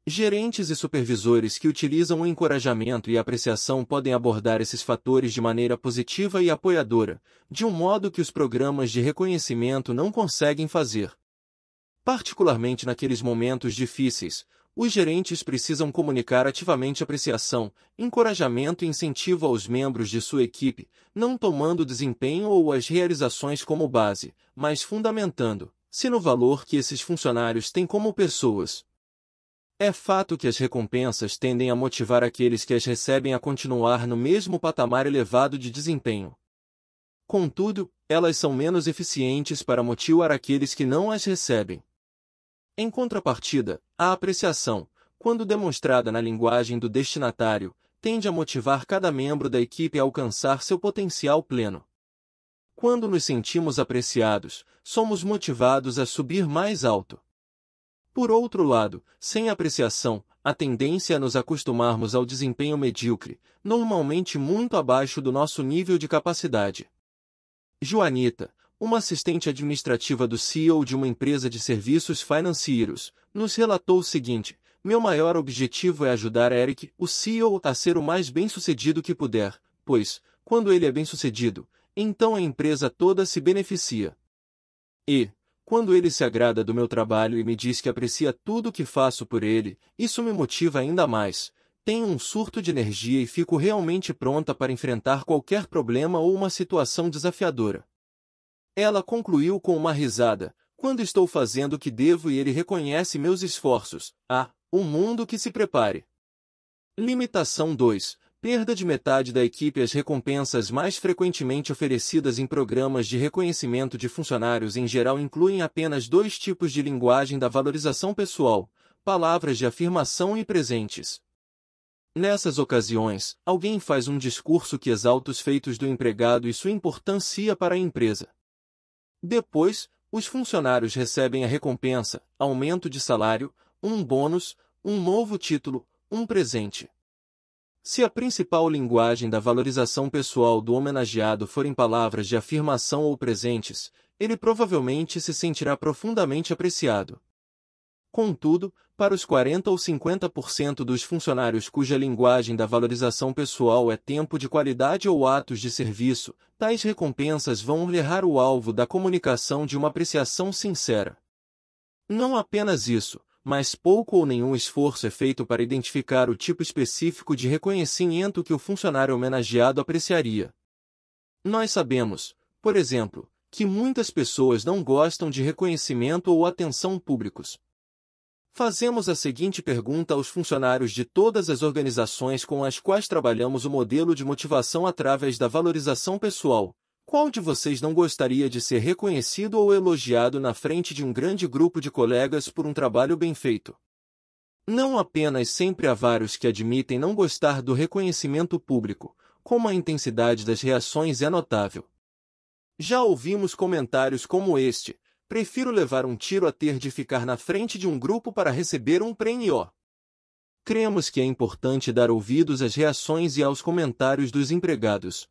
Gerentes e supervisores que utilizam o encorajamento e a apreciação podem abordar esses fatores de maneira positiva e apoiadora, de um modo que os programas de reconhecimento não conseguem fazer. Particularmente naqueles momentos difíceis, os gerentes precisam comunicar ativamente apreciação, encorajamento e incentivo aos membros de sua equipe, não tomando o desempenho ou as realizações como base, mas fundamentando-se no valor que esses funcionários têm como pessoas. É fato que as recompensas tendem a motivar aqueles que as recebem a continuar no mesmo patamar elevado de desempenho. Contudo, elas são menos eficientes para motivar aqueles que não as recebem. Em contrapartida, a apreciação, quando demonstrada na linguagem do destinatário, tende a motivar cada membro da equipe a alcançar seu potencial pleno. Quando nos sentimos apreciados, somos motivados a subir mais alto. Por outro lado, sem apreciação, a tendência é nos acostumarmos ao desempenho medíocre, normalmente muito abaixo do nosso nível de capacidade. Joanita, uma assistente administrativa do CEO de uma empresa de serviços financeiros, nos relatou o seguinte: meu maior objetivo é ajudar Eric, o CEO, a ser o mais bem-sucedido que puder, pois, quando ele é bem-sucedido, então a empresa toda se beneficia. E, quando ele se agrada do meu trabalho e me diz que aprecia tudo o que faço por ele, isso me motiva ainda mais. Tenho um surto de energia e fico realmente pronta para enfrentar qualquer problema ou uma situação desafiadora. Ela concluiu com uma risada: quando estou fazendo o que devo e ele reconhece meus esforços, um mundo que se prepare. Limitação 2. Perda de metade da equipe. As recompensas mais frequentemente oferecidas em programas de reconhecimento de funcionários em geral incluem apenas dois tipos de linguagem da valorização pessoal: palavras de afirmação e presentes. Nessas ocasiões, alguém faz um discurso que exalta os feitos do empregado e sua importância para a empresa. Depois, os funcionários recebem a recompensa, aumento de salário, um bônus, um novo título, um presente. Se a principal linguagem da valorização pessoal do homenageado forem palavras de afirmação ou presentes, ele provavelmente se sentirá profundamente apreciado. Contudo, para os 40 ou 50% dos funcionários cuja linguagem da valorização pessoal é tempo de qualidade ou atos de serviço, tais recompensas vão errar o alvo da comunicação de uma apreciação sincera. Não apenas isso, mas pouco ou nenhum esforço é feito para identificar o tipo específico de reconhecimento que o funcionário homenageado apreciaria. Nós sabemos, por exemplo, que muitas pessoas não gostam de reconhecimento ou atenção públicos. Fazemos a seguinte pergunta aos funcionários de todas as organizações com as quais trabalhamos o modelo de motivação através da valorização pessoal: qual de vocês não gostaria de ser reconhecido ou elogiado na frente de um grande grupo de colegas por um trabalho bem feito? Não apenas sempre há vários que admitem não gostar do reconhecimento público, como a intensidade das reações é notável. Já ouvimos comentários como este: prefiro levar um tiro a ter de ficar na frente de um grupo para receber um prêmio. Cremos que é importante dar ouvidos às reações e aos comentários dos empregados.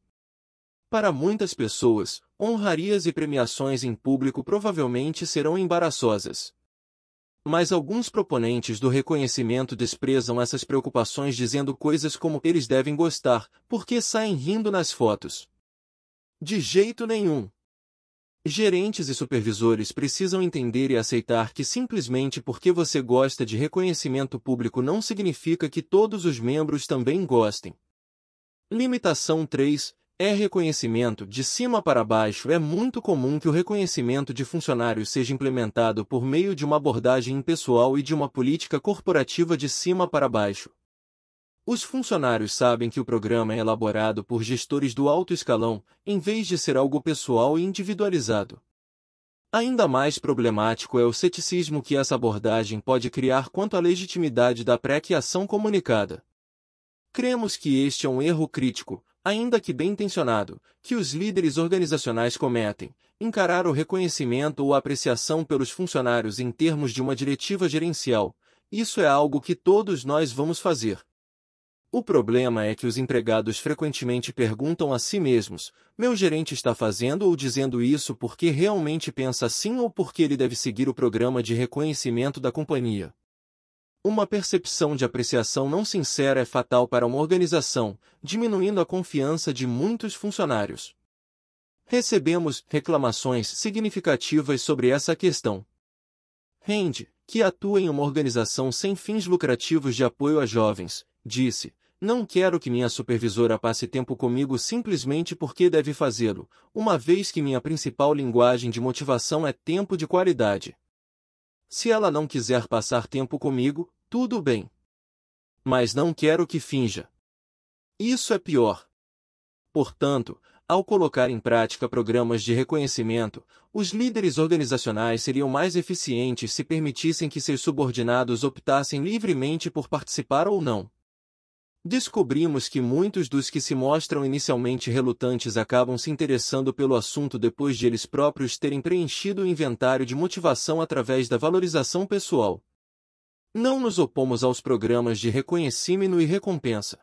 Para muitas pessoas, honrarias e premiações em público provavelmente serão embaraçosas. Mas alguns proponentes do reconhecimento desprezam essas preocupações dizendo coisas como eles devem gostar, porque saem rindo nas fotos. De jeito nenhum. Gerentes e supervisores precisam entender e aceitar que simplesmente porque você gosta de reconhecimento público não significa que todos os membros também gostem. Limitação 3. Reconhecimento de cima para baixo. É muito comum que o reconhecimento de funcionários seja implementado por meio de uma abordagem impessoal e de uma política corporativa de cima para baixo. Os funcionários sabem que o programa é elaborado por gestores do alto escalão, em vez de ser algo pessoal e individualizado. Ainda mais problemático é o ceticismo que essa abordagem pode criar quanto à legitimidade da pré-ação comunicada. Cremos que este é um erro crítico, ainda que bem-intencionado, que os líderes organizacionais cometem: encarar o reconhecimento ou a apreciação pelos funcionários em termos de uma diretiva gerencial. Isso é algo que todos nós vamos fazer. O problema é que os empregados frequentemente perguntam a si mesmos: meu gerente está fazendo ou dizendo isso porque realmente pensa assim ou porque ele deve seguir o programa de reconhecimento da companhia? Uma percepção de apreciação não sincera é fatal para uma organização, diminuindo a confiança de muitos funcionários. Recebemos reclamações significativas sobre essa questão. Rand, que atua em uma organização sem fins lucrativos de apoio a jovens, disse: "Não quero que minha supervisora passe tempo comigo simplesmente porque deve fazê-lo, uma vez que minha principal linguagem de motivação é tempo de qualidade. Se ela não quiser passar tempo comigo, tudo bem. Mas não quero que finja. Isso é pior." Portanto, ao colocar em prática programas de reconhecimento, os líderes organizacionais seriam mais eficientes se permitissem que seus subordinados optassem livremente por participar ou não. Descobrimos que muitos dos que se mostram inicialmente relutantes acabam se interessando pelo assunto depois de eles próprios terem preenchido o inventário de motivação através da valorização pessoal. Não nos opomos aos programas de reconhecimento e recompensa.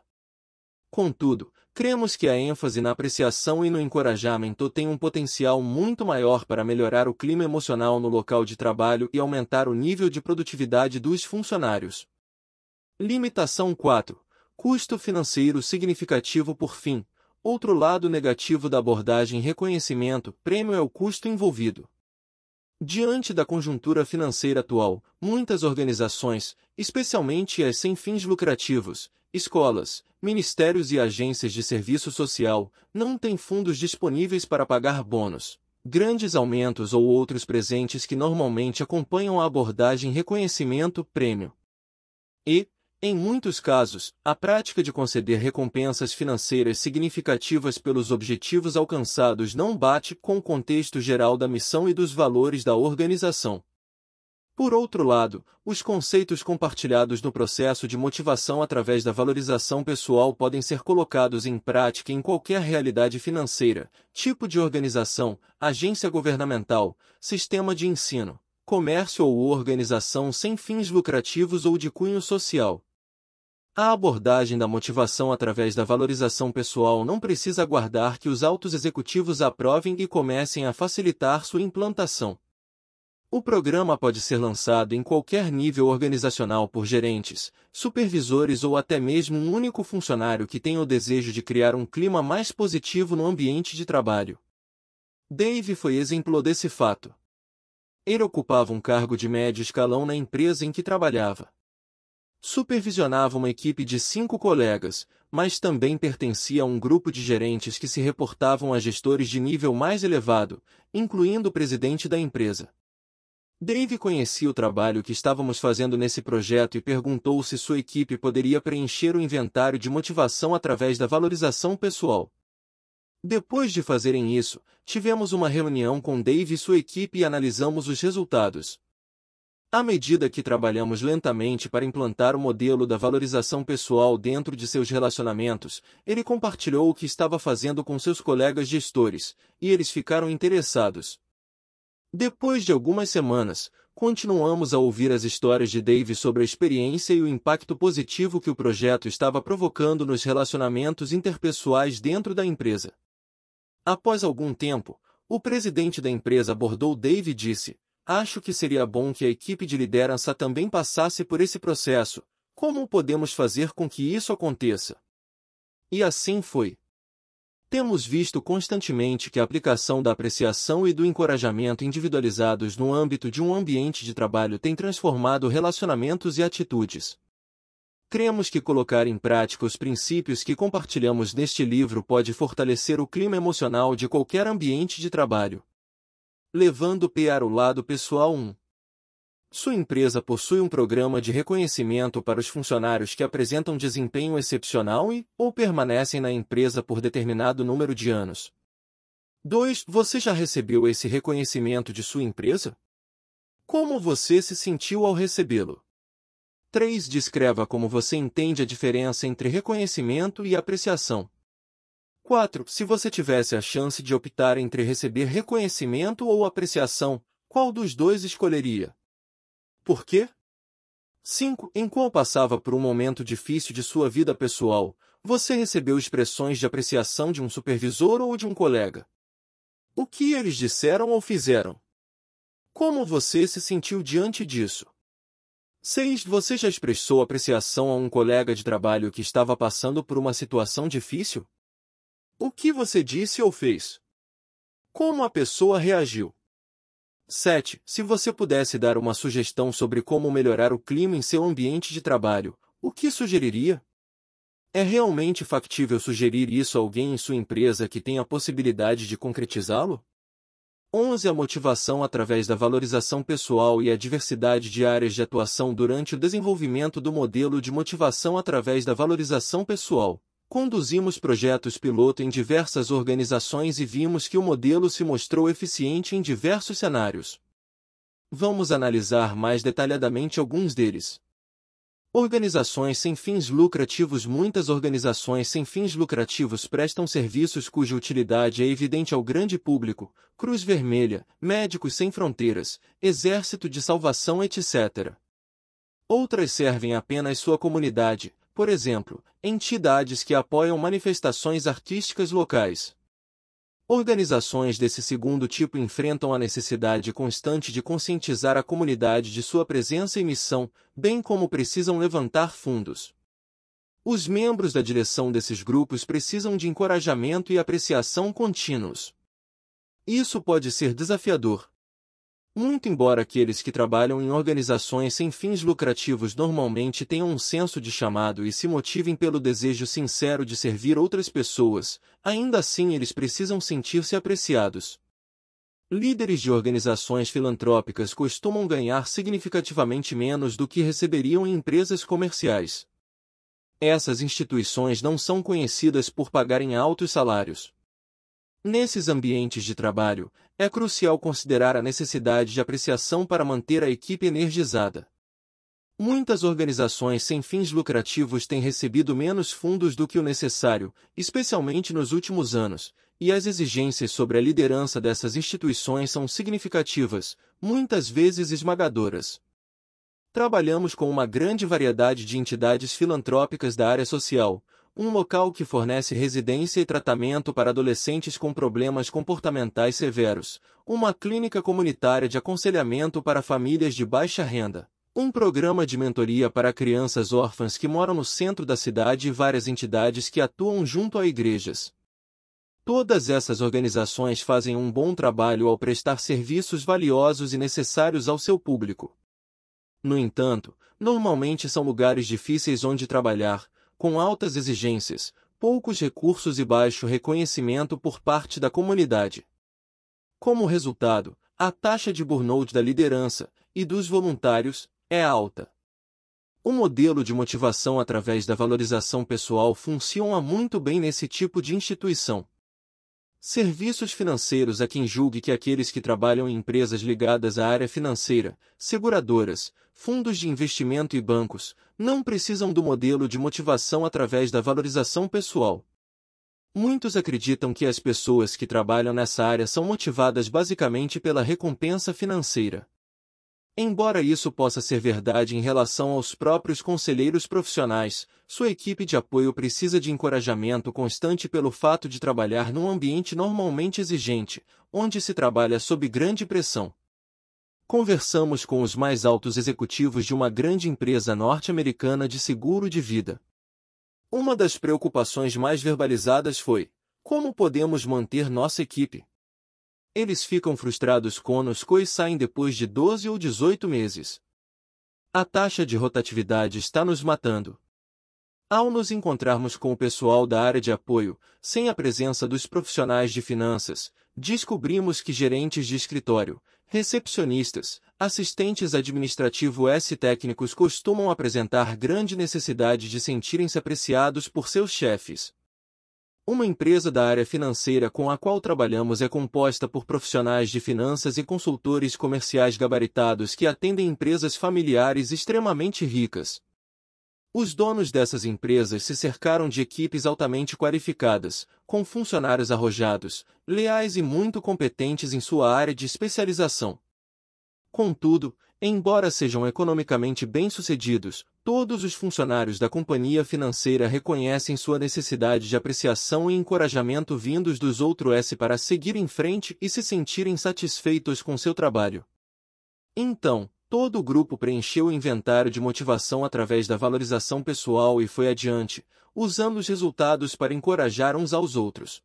Contudo, cremos que a ênfase na apreciação e no encorajamento tem um potencial muito maior para melhorar o clima emocional no local de trabalho e aumentar o nível de produtividade dos funcionários. Limitação 4. Custo financeiro significativo. Por fim, outro lado negativo da abordagem reconhecimento-prêmio é o custo envolvido. Diante da conjuntura financeira atual, muitas organizações, especialmente as sem fins lucrativos, escolas, ministérios e agências de serviço social, não têm fundos disponíveis para pagar bônus, grandes aumentos ou outros presentes que normalmente acompanham a abordagem reconhecimento-prêmio. E, em muitos casos, a prática de conceder recompensas financeiras significativas pelos objetivos alcançados não bate com o contexto geral da missão e dos valores da organização. Por outro lado, os conceitos compartilhados no processo de motivação através da valorização pessoal podem ser colocados em prática em qualquer realidade financeira, tipo de organização, agência governamental, sistema de ensino, comércio ou organização sem fins lucrativos ou de cunho social. A abordagem da motivação através da valorização pessoal não precisa aguardar que os altos executivos aprovem e comecem a facilitar sua implantação. O programa pode ser lançado em qualquer nível organizacional por gerentes, supervisores ou até mesmo um único funcionário que tenha o desejo de criar um clima mais positivo no ambiente de trabalho. Dave foi exemplo desse fato. Ele ocupava um cargo de médio escalão na empresa em que trabalhava. Supervisionava uma equipe de 5 colegas, mas também pertencia a um grupo de gerentes que se reportavam a gestores de nível mais elevado, incluindo o presidente da empresa. Dave conhecia o trabalho que estávamos fazendo nesse projeto e perguntou se sua equipe poderia preencher o inventário de motivação através da valorização pessoal. Depois de fazerem isso, tivemos uma reunião com Dave e sua equipe e analisamos os resultados. À medida que trabalhamos lentamente para implantar o modelo da valorização pessoal dentro de seus relacionamentos, ele compartilhou o que estava fazendo com seus colegas gestores, e eles ficaram interessados. Depois de algumas semanas, continuamos a ouvir as histórias de Dave sobre a experiência e o impacto positivo que o projeto estava provocando nos relacionamentos interpessoais dentro da empresa. Após algum tempo, o presidente da empresa abordou Dave e disse: "Acho que seria bom que a equipe de liderança também passasse por esse processo. Como podemos fazer com que isso aconteça?" E assim foi. Temos visto constantemente que a aplicação da apreciação e do encorajamento individualizados no âmbito de um ambiente de trabalho tem transformado relacionamentos e atitudes. Cremos que colocar em prática os princípios que compartilhamos neste livro pode fortalecer o clima emocional de qualquer ambiente de trabalho. Levando para o lado pessoal 1. Sua empresa possui um programa de reconhecimento para os funcionários que apresentam desempenho excepcional ou permanecem na empresa por determinado número de anos. 2. Você já recebeu esse reconhecimento de sua empresa? Como você se sentiu ao recebê-lo? 3. Descreva como você entende a diferença entre reconhecimento e apreciação. 4. Se você tivesse a chance de optar entre receber reconhecimento ou apreciação, qual dos dois escolheria? Por quê? 5. Enquanto passava por um momento difícil de sua vida pessoal, você recebeu expressões de apreciação de um supervisor ou de um colega? O que eles disseram ou fizeram? Como você se sentiu diante disso? 6. Você já expressou apreciação a um colega de trabalho que estava passando por uma situação difícil? O que você disse ou fez? Como a pessoa reagiu? 7. Se você pudesse dar uma sugestão sobre como melhorar o clima em seu ambiente de trabalho, o que sugeriria? É realmente factível sugerir isso a alguém em sua empresa que tem a possibilidade de concretizá-lo? 11. A motivação através da valorização pessoal e a diversidade de áreas de atuação durante o desenvolvimento do modelo de motivação através da valorização pessoal. Conduzimos projetos piloto em diversas organizações e vimos que o modelo se mostrou eficiente em diversos cenários. Vamos analisar mais detalhadamente alguns deles. Organizações sem fins lucrativos. Muitas organizações sem fins lucrativos prestam serviços cuja utilidade é evidente ao grande público, Cruz Vermelha, Médicos Sem Fronteiras, Exército de Salvação, etc. Outras servem apenas sua comunidade, por exemplo, entidades que apoiam manifestações artísticas locais. Organizações desse segundo tipo enfrentam a necessidade constante de conscientizar a comunidade de sua presença e missão, bem como precisam levantar fundos. Os membros da direção desses grupos precisam de encorajamento e apreciação contínuos. Isso pode ser desafiador. Muito embora aqueles que trabalham em organizações sem fins lucrativos normalmente tenham um senso de chamado e se motivem pelo desejo sincero de servir outras pessoas, ainda assim eles precisam sentir-se apreciados. Líderes de organizações filantrópicas costumam ganhar significativamente menos do que receberiam em empresas comerciais. Essas instituições não são conhecidas por pagarem altos salários. Nesses ambientes de trabalho, é crucial considerar a necessidade de apreciação para manter a equipe energizada. Muitas organizações sem fins lucrativos têm recebido menos fundos do que o necessário, especialmente nos últimos anos, e as exigências sobre a liderança dessas instituições são significativas, muitas vezes esmagadoras. Trabalhamos com uma grande variedade de entidades filantrópicas da área social, um local que fornece residência e tratamento para adolescentes com problemas comportamentais severos, uma clínica comunitária de aconselhamento para famílias de baixa renda, um programa de mentoria para crianças órfãs que moram no centro da cidade e várias entidades que atuam junto a igrejas. Todas essas organizações fazem um bom trabalho ao prestar serviços valiosos e necessários ao seu público. No entanto, normalmente são lugares difíceis onde trabalhar, com altas exigências, poucos recursos e baixo reconhecimento por parte da comunidade. Como resultado, a taxa de burnout da liderança e dos voluntários é alta. O modelo de motivação através da valorização pessoal funciona muito bem nesse tipo de instituição. Serviços financeiros. Há quem julgue que aqueles que trabalham em empresas ligadas à área financeira, seguradoras, fundos de investimento e bancos, não precisam do modelo de motivação através da valorização pessoal. Muitos acreditam que as pessoas que trabalham nessa área são motivadas basicamente pela recompensa financeira. Embora isso possa ser verdade em relação aos próprios conselheiros profissionais, sua equipe de apoio precisa de encorajamento constante pelo fato de trabalhar num ambiente normalmente exigente, onde se trabalha sob grande pressão. Conversamos com os mais altos executivos de uma grande empresa norte-americana de seguro de vida. Uma das preocupações mais verbalizadas foi: como podemos manter nossa equipe? Eles ficam frustrados conosco e saem depois de 12 ou 18 meses. A taxa de rotatividade está nos matando. Ao nos encontrarmos com o pessoal da área de apoio, sem a presença dos profissionais de finanças, descobrimos que gerentes de escritório, recepcionistas, assistentes administrativos e técnicos costumam apresentar grande necessidade de sentirem-se apreciados por seus chefes. Uma empresa da área financeira com a qual trabalhamos é composta por profissionais de finanças e consultores comerciais gabaritados que atendem empresas familiares extremamente ricas. Os donos dessas empresas se cercaram de equipes altamente qualificadas, com funcionários arrojados, leais e muito competentes em sua área de especialização. Contudo, embora sejam economicamente bem-sucedidos, todos os funcionários da companhia financeira reconhecem sua necessidade de apreciação e encorajamento vindos dos outros para seguir em frente e se sentirem satisfeitos com seu trabalho. Então, todo o grupo preencheu o inventário de motivação através da valorização pessoal e foi adiante, usando os resultados para encorajar uns aos outros.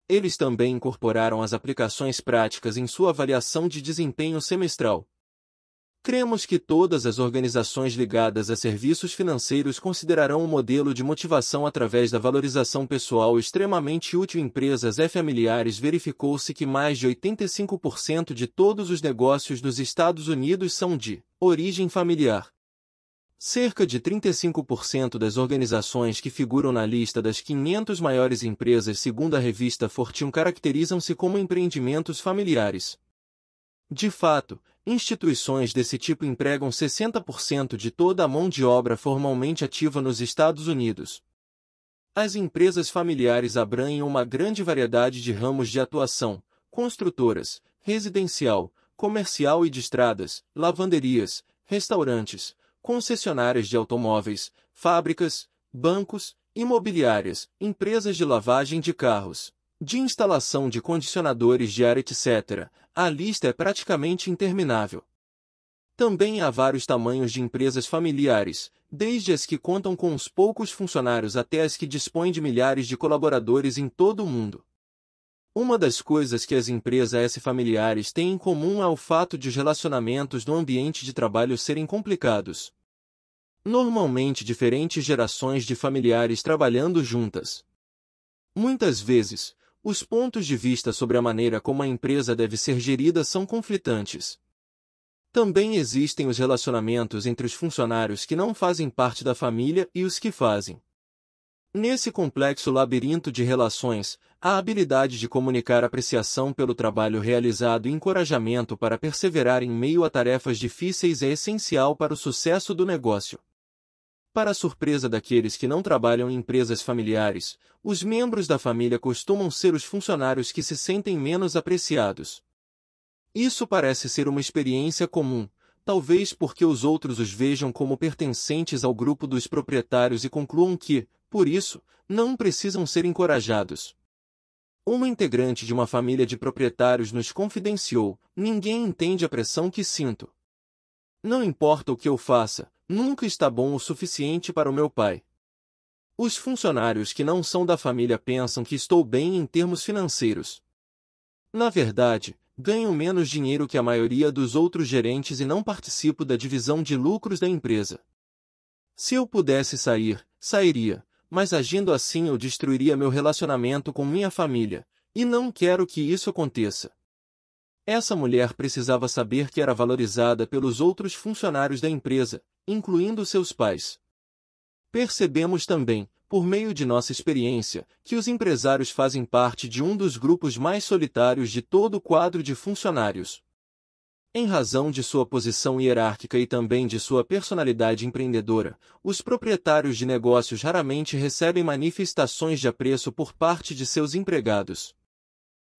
Eles também incorporaram as aplicações práticas em sua avaliação de desempenho semestral. Cremos que todas as organizações ligadas a serviços financeiros considerarão o modelo de motivação através da valorização pessoal extremamente útil. Empresas familiares. Verificou-se que mais de 85% de todos os negócios nos Estados Unidos são de origem familiar. Cerca de 35% das organizações que figuram na lista das 500 maiores empresas segundo a revista Fortune caracterizam-se como empreendimentos familiares. De fato, instituições desse tipo empregam 60% de toda a mão de obra formalmente ativa nos Estados Unidos. As empresas familiares abrangem uma grande variedade de ramos de atuação: construtoras, residencial, comercial e de estradas, lavanderias, restaurantes, concessionárias de automóveis, fábricas, bancos, imobiliárias, empresas de lavagem de carros, de instalação de condicionadores de ar, etc. A lista é praticamente interminável. Também há vários tamanhos de empresas familiares, desde as que contam com uns poucos funcionários até as que dispõem de milhares de colaboradores em todo o mundo. Uma das coisas que as empresas familiares têm em comum é o fato de os relacionamentos no ambiente de trabalho serem complicados. Normalmente diferentes gerações de familiares trabalhando juntas. Muitas vezes, os pontos de vista sobre a maneira como a empresa deve ser gerida são conflitantes. Também existem os relacionamentos entre os funcionários que não fazem parte da família e os que fazem. Nesse complexo labirinto de relações, a habilidade de comunicar apreciação pelo trabalho realizado e encorajamento para perseverar em meio a tarefas difíceis é essencial para o sucesso do negócio. Para a surpresa daqueles que não trabalham em empresas familiares, os membros da família costumam ser os funcionários que se sentem menos apreciados. Isso parece ser uma experiência comum, talvez porque os outros os vejam como pertencentes ao grupo dos proprietários e concluam que, por isso, não precisam ser encorajados. Uma integrante de uma família de proprietários nos confidenciou: ninguém entende a pressão que sinto. Não importa o que eu faça, nunca está bom o suficiente para o meu pai. Os funcionários que não são da família pensam que estou bem em termos financeiros. Na verdade, ganho menos dinheiro que a maioria dos outros gerentes e não participo da divisão de lucros da empresa. Se eu pudesse sair, sairia, mas agindo assim eu destruiria meu relacionamento com minha família, e não quero que isso aconteça. Essa mulher precisava saber que era valorizada pelos outros funcionários da empresa, incluindo seus pais. Percebemos também, por meio de nossa experiência, que os empresários fazem parte de um dos grupos mais solitários de todo o quadro de funcionários. Em razão de sua posição hierárquica e também de sua personalidade empreendedora, os proprietários de negócios raramente recebem manifestações de apreço por parte de seus empregados.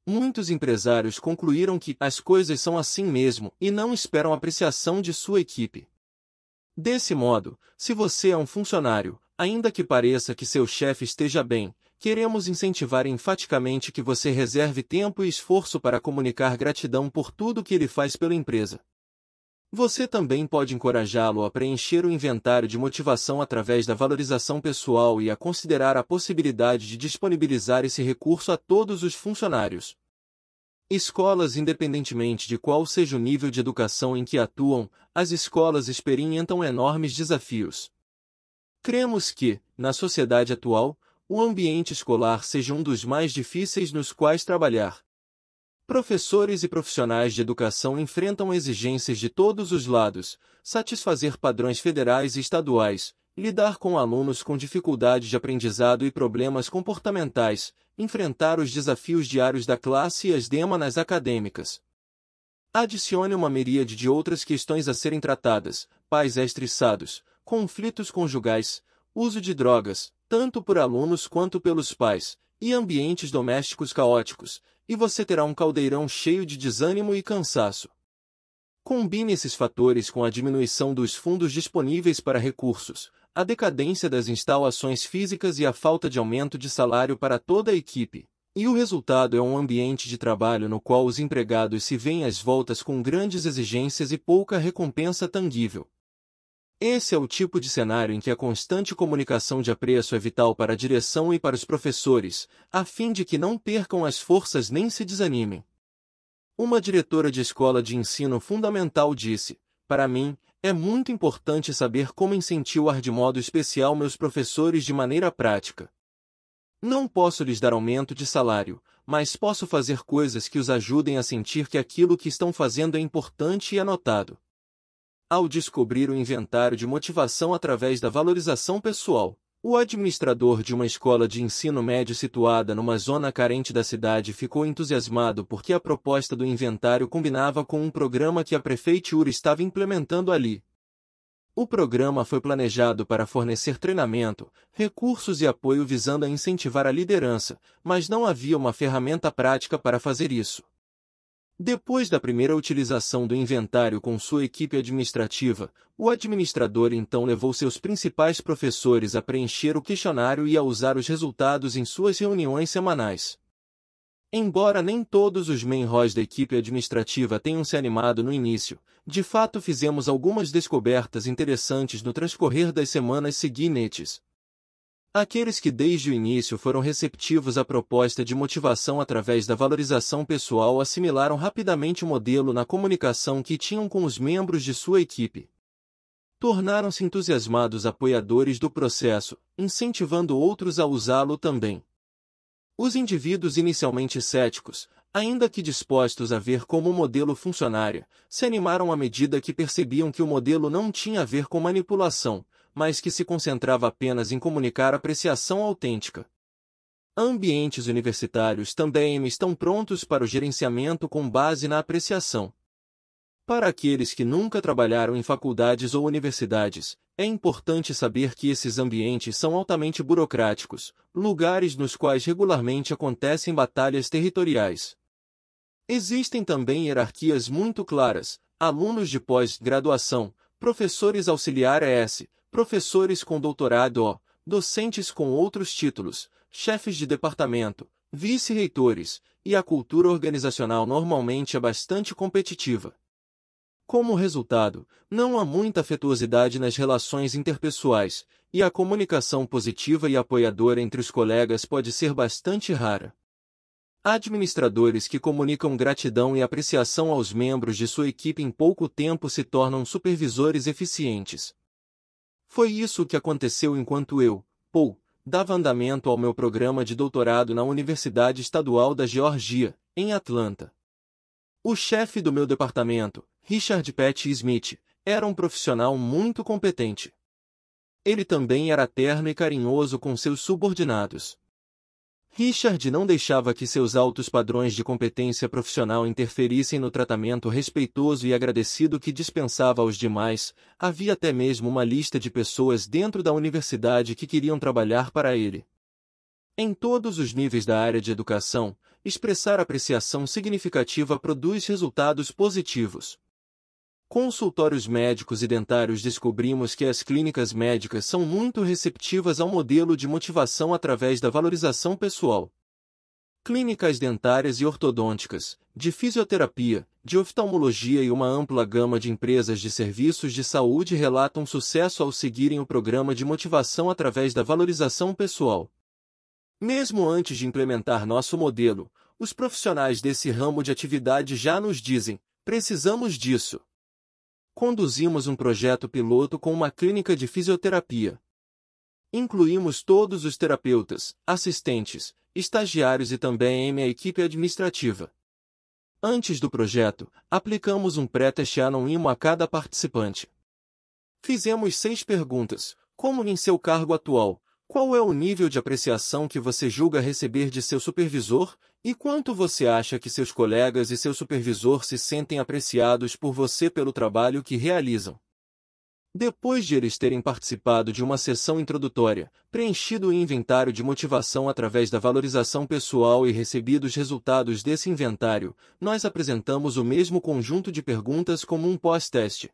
Muitos empresários concluíram que as coisas são assim mesmo e não esperam apreciação de sua equipe. Desse modo, se você é um funcionário, ainda que pareça que seu chefe esteja bem, queremos incentivar enfaticamente que você reserve tempo e esforço para comunicar gratidão por tudo que ele faz pela empresa. Você também pode encorajá-lo a preencher o inventário de motivação através da valorização pessoal e a considerar a possibilidade de disponibilizar esse recurso a todos os funcionários. Escolas. Independentemente de qual seja o nível de educação em que atuam, as escolas experimentam enormes desafios. Cremos que, na sociedade atual, o ambiente escolar seja um dos mais difíceis nos quais trabalhar. Professores e profissionais de educação enfrentam exigências de todos os lados: satisfazer padrões federais e estaduais, lidar com alunos com dificuldades de aprendizado e problemas comportamentais, enfrentar os desafios diários da classe e as demandas acadêmicas. Adicione uma miríade de outras questões a serem tratadas: pais estressados, conflitos conjugais, uso de drogas, tanto por alunos quanto pelos pais, e ambientes domésticos caóticos, e você terá um caldeirão cheio de desânimo e cansaço. Combine esses fatores com a diminuição dos fundos disponíveis para recursos, a decadência das instalações físicas e a falta de aumento de salário para toda a equipe, e o resultado é um ambiente de trabalho no qual os empregados se veem às voltas com grandes exigências e pouca recompensa tangível. Esse é o tipo de cenário em que a constante comunicação de apreço é vital para a direção e para os professores, a fim de que não percam as forças nem se desanimem. Uma diretora de escola de ensino fundamental disse: "Para mim, é muito importante saber como incentivar de modo especial meus professores de maneira prática. Não posso lhes dar aumento de salário, mas posso fazer coisas que os ajudem a sentir que aquilo que estão fazendo é importante e é notado." Ao descobrir o inventário de motivação através da valorização pessoal, o administrador de uma escola de ensino médio situada numa zona carente da cidade ficou entusiasmado porque a proposta do inventário combinava com um programa que a prefeitura estava implementando ali. O programa foi planejado para fornecer treinamento, recursos e apoio visando a incentivar a liderança, mas não havia uma ferramenta prática para fazer isso. Depois da primeira utilização do inventário com sua equipe administrativa, o administrador então levou seus principais professores a preencher o questionário e a usar os resultados em suas reuniões semanais. Embora nem todos os membros da equipe administrativa tenham se animado no início, de fato fizemos algumas descobertas interessantes no transcorrer das semanas seguintes. Aqueles que desde o início foram receptivos à proposta de motivação através da valorização pessoal assimilaram rapidamente o modelo na comunicação que tinham com os membros de sua equipe. Tornaram-se entusiasmados apoiadores do processo, incentivando outros a usá-lo também. Os indivíduos inicialmente céticos, ainda que dispostos a ver como o modelo funcionaria, se animaram à medida que percebiam que o modelo não tinha a ver com manipulação, mas que se concentrava apenas em comunicar apreciação autêntica. Ambientes universitários também estão prontos para o gerenciamento com base na apreciação. Para aqueles que nunca trabalharam em faculdades ou universidades, é importante saber que esses ambientes são altamente burocráticos, lugares nos quais regularmente acontecem batalhas territoriais. Existem também hierarquias muito claras, alunos de pós-graduação, professores auxiliares, professores com doutorado, docentes com outros títulos, chefes de departamento, vice-reitores, e a cultura organizacional normalmente é bastante competitiva. Como resultado, não há muita afetuosidade nas relações interpessoais, e a comunicação positiva e apoiadora entre os colegas pode ser bastante rara. Administradores que comunicam gratidão e apreciação aos membros de sua equipe em pouco tempo se tornam supervisores eficientes. Foi isso que aconteceu enquanto eu, Paul, dava andamento ao meu programa de doutorado na Universidade Estadual da Geórgia, em Atlanta. O chefe do meu departamento, Richard Pat Smith, era um profissional muito competente. Ele também era terno e carinhoso com seus subordinados. Richard não deixava que seus altos padrões de competência profissional interferissem no tratamento respeitoso e agradecido que dispensava aos demais. Havia até mesmo uma lista de pessoas dentro da universidade que queriam trabalhar para ele. Em todos os níveis da área de educação, expressar apreciação significativa produz resultados positivos. Consultórios médicos e dentários descobrimos que as clínicas médicas são muito receptivas ao modelo de motivação através da valorização pessoal. Clínicas dentárias e ortodônticas, de fisioterapia, de oftalmologia e uma ampla gama de empresas de serviços de saúde relatam sucesso ao seguirem o programa de motivação através da valorização pessoal. Mesmo antes de implementar nosso modelo, os profissionais desse ramo de atividade já nos dizem: precisamos disso. Conduzimos um projeto piloto com uma clínica de fisioterapia. Incluímos todos os terapeutas, assistentes, estagiários e também a equipe administrativa. Antes do projeto, aplicamos um pré-teste anônimo a cada participante. Fizemos 6 perguntas, como em seu cargo atual, qual é o nível de apreciação que você julga receber de seu supervisor, e quanto você acha que seus colegas e seu supervisor se sentem apreciados por você pelo trabalho que realizam? Depois de eles terem participado de uma sessão introdutória, preenchido o inventário de motivação através da valorização pessoal e recebido os resultados desse inventário, nós apresentamos o mesmo conjunto de perguntas como um pós-teste.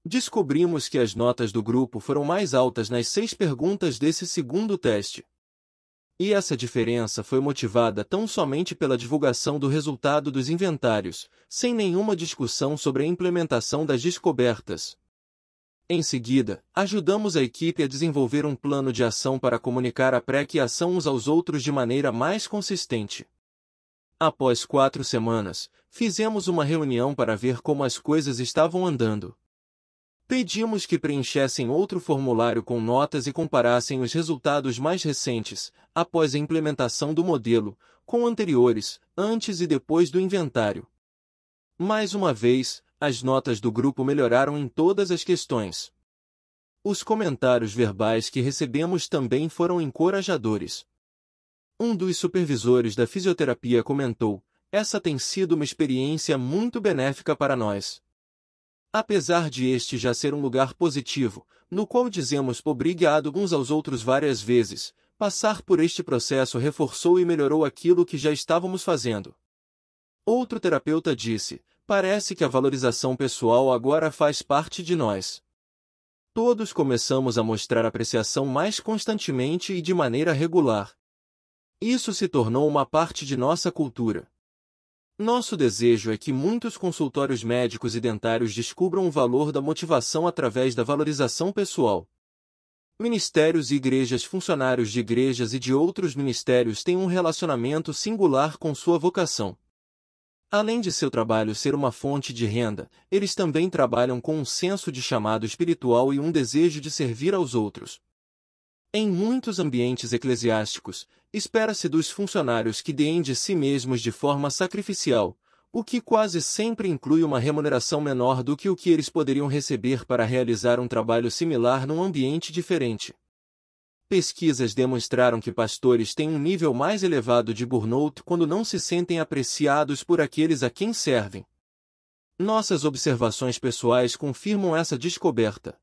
Descobrimos que as notas do grupo foram mais altas nas 6 perguntas desse segundo teste. E essa diferença foi motivada tão somente pela divulgação do resultado dos inventários, sem nenhuma discussão sobre a implementação das descobertas. Em seguida, ajudamos a equipe a desenvolver um plano de ação para comunicar a PrEC e ação uns aos outros de maneira mais consistente. Após 4 semanas, fizemos uma reunião para ver como as coisas estavam andando. Pedimos que preenchessem outro formulário com notas e comparassem os resultados mais recentes, após a implementação do modelo, com anteriores, antes e depois do inventário. Mais uma vez, as notas do grupo melhoraram em todas as questões. Os comentários verbais que recebemos também foram encorajadores. Um dos supervisores da fisioterapia comentou: "Essa tem sido uma experiência muito benéfica para nós." Apesar de este já ser um lugar positivo, no qual dizemos obrigado uns aos outros várias vezes, passar por este processo reforçou e melhorou aquilo que já estávamos fazendo. Outro terapeuta disse: "Parece que a valorização pessoal agora faz parte de nós." Todos começamos a mostrar apreciação mais constantemente e de maneira regular. Isso se tornou uma parte de nossa cultura. Nosso desejo é que muitos consultórios médicos e dentários descubram o valor da motivação através da valorização pessoal. Ministérios e igrejas, funcionários de igrejas e de outros ministérios têm um relacionamento singular com sua vocação. Além de seu trabalho ser uma fonte de renda, eles também trabalham com um senso de chamado espiritual e um desejo de servir aos outros. Em muitos ambientes eclesiásticos, espera-se dos funcionários que deem de si mesmos de forma sacrificial, o que quase sempre inclui uma remuneração menor do que o que eles poderiam receber para realizar um trabalho similar num ambiente diferente. Pesquisas demonstraram que pastores têm um nível mais elevado de burnout quando não se sentem apreciados por aqueles a quem servem. Nossas observações pessoais confirmam essa descoberta.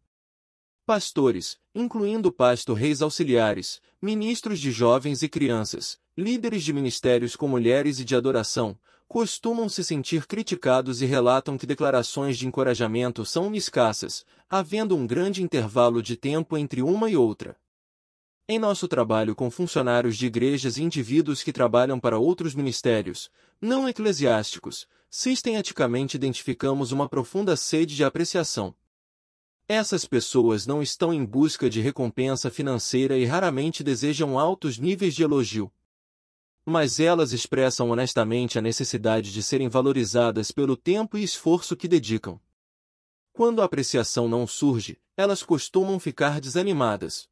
Pastores, incluindo pastores auxiliares, ministros de jovens e crianças, líderes de ministérios com mulheres e de adoração, costumam se sentir criticados e relatam que declarações de encorajamento são escassas, havendo um grande intervalo de tempo entre uma e outra. Em nosso trabalho com funcionários de igrejas e indivíduos que trabalham para outros ministérios, não eclesiásticos, sistematicamente identificamos uma profunda sede de apreciação. Essas pessoas não estão em busca de recompensa financeira e raramente desejam altos níveis de elogio. Mas elas expressam honestamente a necessidade de serem valorizadas pelo tempo e esforço que dedicam. Quando a apreciação não surge, elas costumam ficar desanimadas.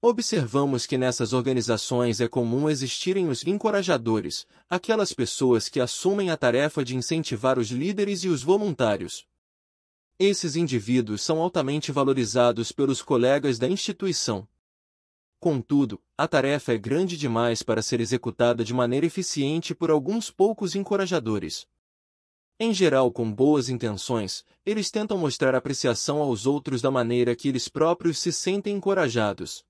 Observamos que nessas organizações é comum existirem os encorajadores, aquelas pessoas que assumem a tarefa de incentivar os líderes e os voluntários. Esses indivíduos são altamente valorizados pelos colegas da instituição. Contudo, a tarefa é grande demais para ser executada de maneira eficiente por alguns poucos encorajadores. Em geral, com boas intenções, eles tentam mostrar apreciação aos outros da maneira que eles próprios se sentem encorajados.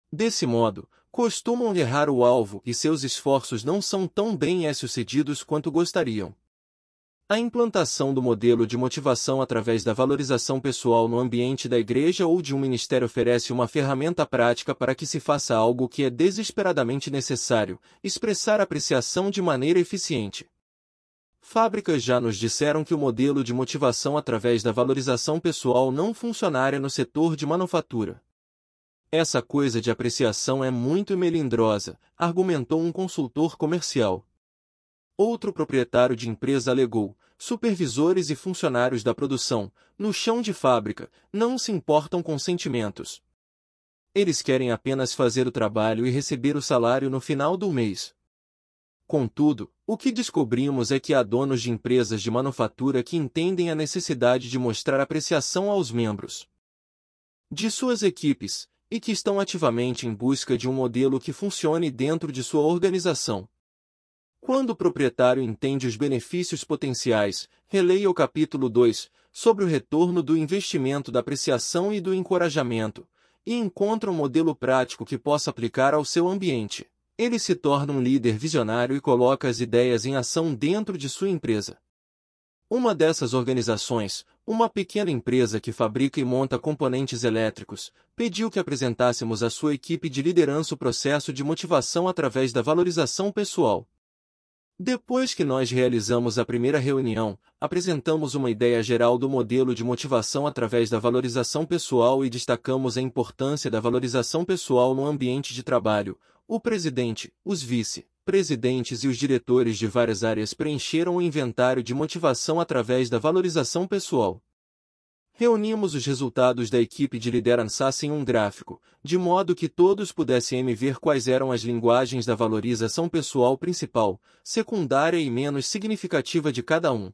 Desse modo, costumam errar o alvo e seus esforços não são tão bem-sucedidos quanto gostariam. A implantação do modelo de motivação através da valorização pessoal no ambiente da igreja ou de um ministério oferece uma ferramenta prática para que se faça algo que é desesperadamente necessário: expressar apreciação de maneira eficiente. Fábricas já nos disseram que o modelo de motivação através da valorização pessoal não funcionaria no setor de manufatura. Essa coisa de apreciação é muito melindrosa, argumentou um consultor comercial. Outro proprietário de empresa alegou: supervisores e funcionários da produção, no chão de fábrica, não se importam com sentimentos. Eles querem apenas fazer o trabalho e receber o salário no final do mês. Contudo, o que descobrimos é que há donos de empresas de manufatura que entendem a necessidade de mostrar apreciação aos membros de suas equipes, e que estão ativamente em busca de um modelo que funcione dentro de sua organização. Quando o proprietário entende os benefícios potenciais, releia o capítulo 2, sobre o retorno do investimento da apreciação e do encorajamento, e encontra um modelo prático que possa aplicar ao seu ambiente. Ele se torna um líder visionário e coloca as ideias em ação dentro de sua empresa. Uma dessas organizações, uma pequena empresa que fabrica e monta componentes elétricos, pediu que apresentássemos à sua equipe de liderança o processo de motivação através da valorização pessoal. Depois que nós realizamos a primeira reunião, apresentamos uma ideia geral do modelo de motivação através da valorização pessoal e destacamos a importância da valorização pessoal no ambiente de trabalho. O presidente, os vice-presidentes e os diretores de várias áreas preencheram o inventário de motivação através da valorização pessoal. Reunimos os resultados da equipe de liderança em um gráfico, de modo que todos pudessem ver quais eram as linguagens da valorização pessoal principal, secundária e menos significativa de cada um.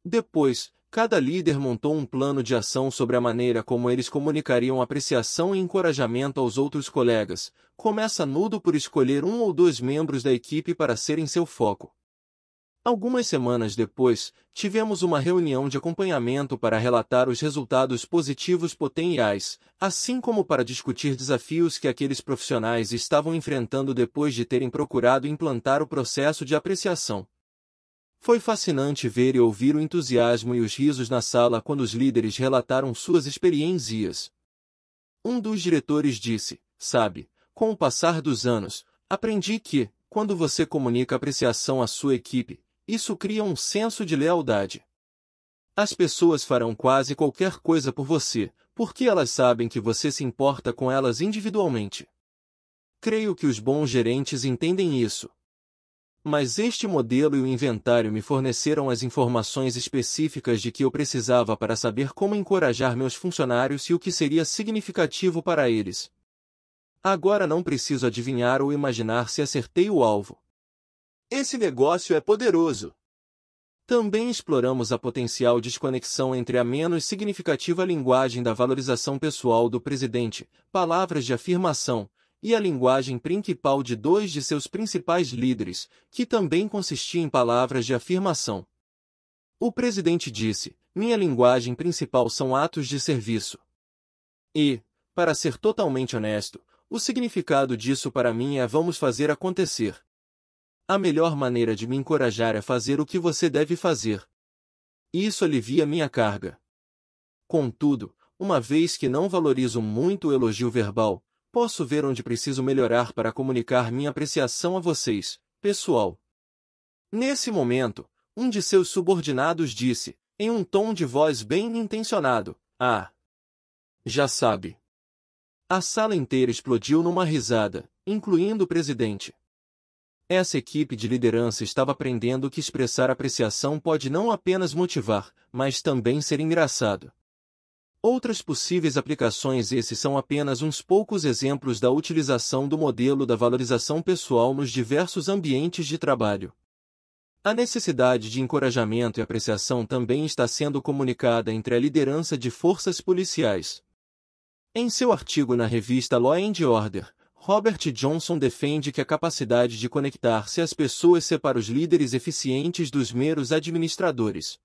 Depois, cada líder montou um plano de ação sobre a maneira como eles comunicariam apreciação e encorajamento aos outros colegas. Começa nudo por escolher um ou dois membros da equipe para serem seu foco. Algumas semanas depois, tivemos uma reunião de acompanhamento para relatar os resultados positivos potenciais, assim como para discutir desafios que aqueles profissionais estavam enfrentando depois de terem procurado implantar o processo de apreciação. Foi fascinante ver e ouvir o entusiasmo e os risos na sala quando os líderes relataram suas experiências. Um dos diretores disse: "Sabe, com o passar dos anos, aprendi que, quando você comunica apreciação à sua equipe, isso cria um senso de lealdade. As pessoas farão quase qualquer coisa por você, porque elas sabem que você se importa com elas individualmente. Creio que os bons gerentes entendem isso. Mas este modelo e o inventário me forneceram as informações específicas de que eu precisava para saber como encorajar meus funcionários e o que seria significativo para eles. Agora não preciso adivinhar ou imaginar se acertei o alvo. Esse negócio é poderoso." Também exploramos a potencial desconexão entre a menos significativa linguagem da valorização pessoal do presidente, palavras de afirmação, e a linguagem principal de dois de seus principais líderes, que também consistia em palavras de afirmação. O presidente disse: "Minha linguagem principal são atos de serviço." E, para ser totalmente honesto, o significado disso para mim é "vamos fazer acontecer." A melhor maneira de me encorajar é fazer o que você deve fazer. Isso alivia minha carga. Contudo, uma vez que não valorizo muito o elogio verbal, posso ver onde preciso melhorar para comunicar minha apreciação a vocês, pessoal. Nesse momento, um de seus subordinados disse, em um tom de voz bem intencionado: "Ah, já sabe." A sala inteira explodiu numa risada, incluindo o presidente. Essa equipe de liderança estava aprendendo que expressar apreciação pode não apenas motivar, mas também ser engraçado. Outras possíveis aplicações. Esses são apenas uns poucos exemplos da utilização do modelo da valorização pessoal nos diversos ambientes de trabalho. A necessidade de encorajamento e apreciação também está sendo comunicada entre a liderança de forças policiais. Em seu artigo na revista Law and Order, Robert Johnson defende que a capacidade de conectar-se às pessoas separa os líderes eficientes dos meros administradores.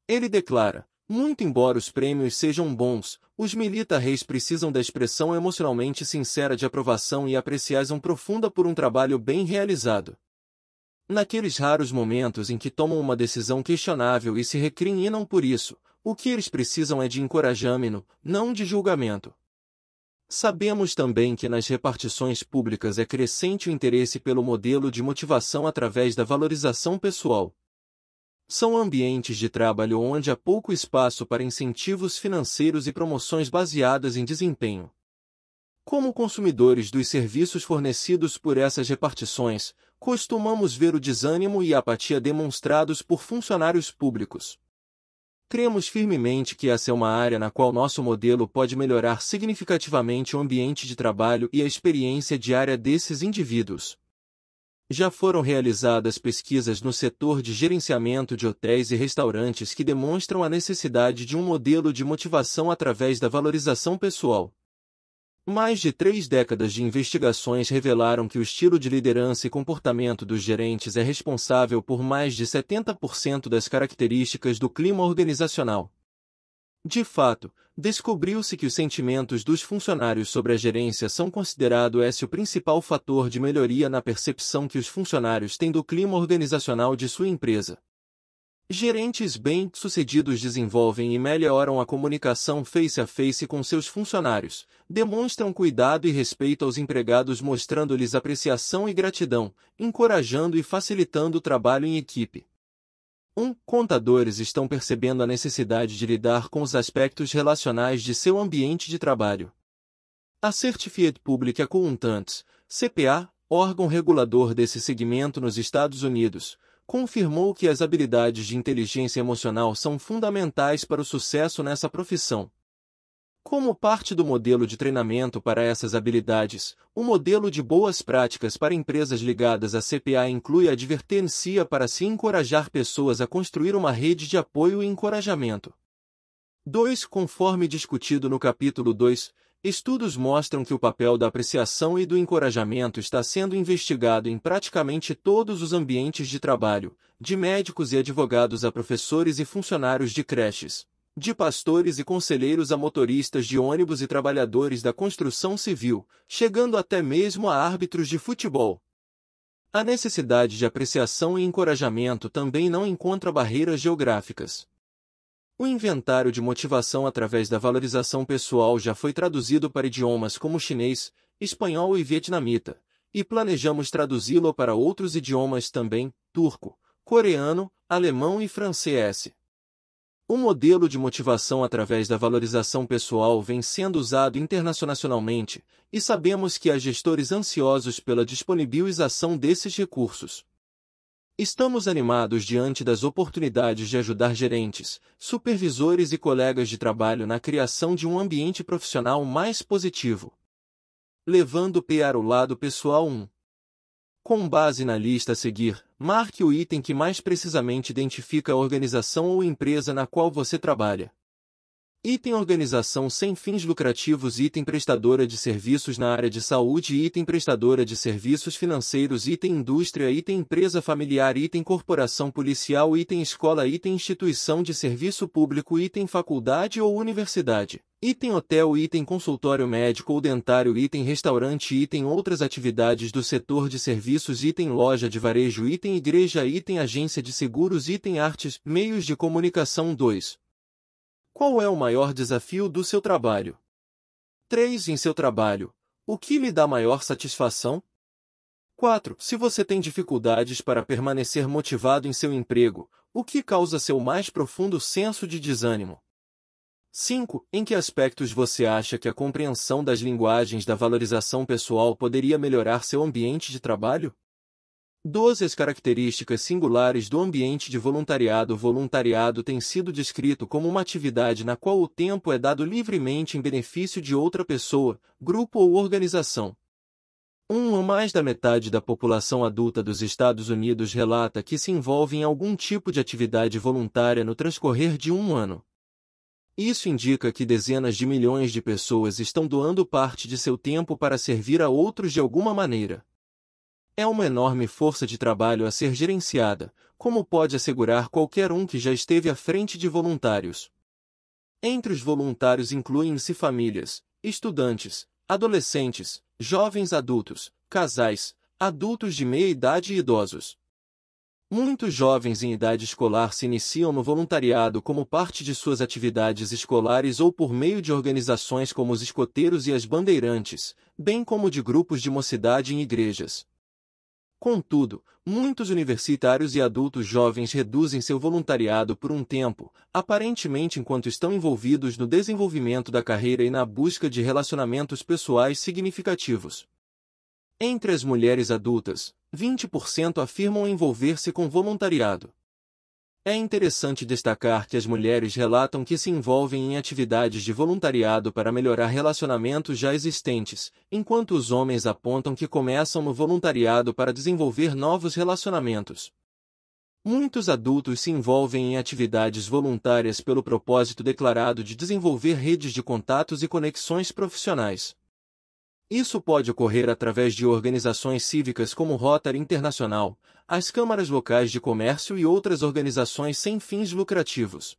Ele declara: "Muito embora os prêmios sejam bons, os militares precisam da expressão emocionalmente sincera de aprovação e apreciação profunda por um trabalho bem realizado. Naqueles raros momentos em que tomam uma decisão questionável e se recriminam por isso, o que eles precisam é de encorajamento, não de julgamento." Sabemos também que nas repartições públicas é crescente o interesse pelo modelo de motivação através da valorização pessoal. São ambientes de trabalho onde há pouco espaço para incentivos financeiros e promoções baseadas em desempenho. Como consumidores dos serviços fornecidos por essas repartições, costumamos ver o desânimo e a apatia demonstrados por funcionários públicos. Cremos firmemente que essa é uma área na qual nosso modelo pode melhorar significativamente o ambiente de trabalho e a experiência diária desses indivíduos. Já foram realizadas pesquisas no setor de gerenciamento de hotéis e restaurantes que demonstram a necessidade de um modelo de motivação através da valorização pessoal. Mais de 3 décadas de investigações revelaram que o estilo de liderança e comportamento dos gerentes é responsável por mais de 70% das características do clima organizacional. De fato, descobriu-se que os sentimentos dos funcionários sobre a gerência são considerados o principal fator de melhoria na percepção que os funcionários têm do clima organizacional de sua empresa. Gerentes bem-sucedidos desenvolvem e melhoram a comunicação face a face com seus funcionários, demonstram cuidado e respeito aos empregados mostrando-lhes apreciação e gratidão, encorajando e facilitando o trabalho em equipe. Contadores estão percebendo a necessidade de lidar com os aspectos relacionais de seu ambiente de trabalho. A Certified Public Accountants, CPA, órgão regulador desse segmento nos Estados Unidos, confirmou que as habilidades de inteligência emocional são fundamentais para o sucesso nessa profissão. Como parte do modelo de treinamento para essas habilidades, o modelo de boas práticas para empresas ligadas à CPA inclui a advertência para se encorajar pessoas a construir uma rede de apoio e encorajamento. 2. Conforme discutido no capítulo 2, estudos mostram que o papel da apreciação e do encorajamento está sendo investigado em praticamente todos os ambientes de trabalho, de médicos e advogados a professores e funcionários de creches, de pastores e conselheiros a motoristas de ônibus e trabalhadores da construção civil, chegando até mesmo a árbitros de futebol. A necessidade de apreciação e encorajamento também não encontra barreiras geográficas. O inventário de motivação através da valorização pessoal já foi traduzido para idiomas como chinês, espanhol e vietnamita, e planejamos traduzi-lo para outros idiomas também, turco, coreano, alemão e francês. O modelo de motivação através da valorização pessoal vem sendo usado internacionalmente, e sabemos que há gestores ansiosos pela disponibilização desses recursos. Estamos animados diante das oportunidades de ajudar gerentes, supervisores e colegas de trabalho na criação de um ambiente profissional mais positivo. Levando para o lado pessoal 1. Com base na lista a seguir, marque o item que mais precisamente identifica a organização ou empresa na qual você trabalha. Item organização sem fins lucrativos, item prestadora de serviços na área de saúde, item prestadora de serviços financeiros, item indústria, item empresa familiar, item corporação policial, item escola, item instituição de serviço público, item faculdade ou universidade, item hotel, item consultório médico ou dentário, item restaurante, item outras atividades do setor de serviços, item loja de varejo, item igreja, item agência de seguros, item artes, meios de comunicação 2. Qual é o maior desafio do seu trabalho? 3. Em seu trabalho, o que lhe dá maior satisfação? 4. Se você tem dificuldades para permanecer motivado em seu emprego, o que causa seu mais profundo senso de desânimo? 5. Em que aspectos você acha que a compreensão das linguagens da valorização pessoal poderia melhorar seu ambiente de trabalho? 12. As características singulares do ambiente de voluntariado. O voluntariado tem sido descrito como uma atividade na qual o tempo é dado livremente em benefício de outra pessoa, grupo ou organização. Ou mais da metade da população adulta dos Estados Unidos relata que se envolve em algum tipo de atividade voluntária no transcorrer de um ano. Isso indica que dezenas de milhões de pessoas estão doando parte de seu tempo para servir a outros de alguma maneira. É uma enorme força de trabalho a ser gerenciada, como pode assegurar qualquer um que já esteve à frente de voluntários. Entre os voluntários incluem-se famílias, estudantes, adolescentes, jovens adultos, casais, adultos de meia idade e idosos. Muitos jovens em idade escolar se iniciam no voluntariado como parte de suas atividades escolares ou por meio de organizações como os escoteiros e as bandeirantes, bem como de grupos de mocidade em igrejas. Contudo, muitos universitários e adultos jovens reduzem seu voluntariado por um tempo, aparentemente enquanto estão envolvidos no desenvolvimento da carreira e na busca de relacionamentos pessoais significativos. Entre as mulheres adultas, 20% afirmam envolver-se com voluntariado. É interessante destacar que as mulheres relatam que se envolvem em atividades de voluntariado para melhorar relacionamentos já existentes, enquanto os homens apontam que começam no voluntariado para desenvolver novos relacionamentos. Muitos adultos se envolvem em atividades voluntárias pelo propósito declarado de desenvolver redes de contatos e conexões profissionais. Isso pode ocorrer através de organizações cívicas como Rotary Internacional, as câmaras locais de comércio e outras organizações sem fins lucrativos.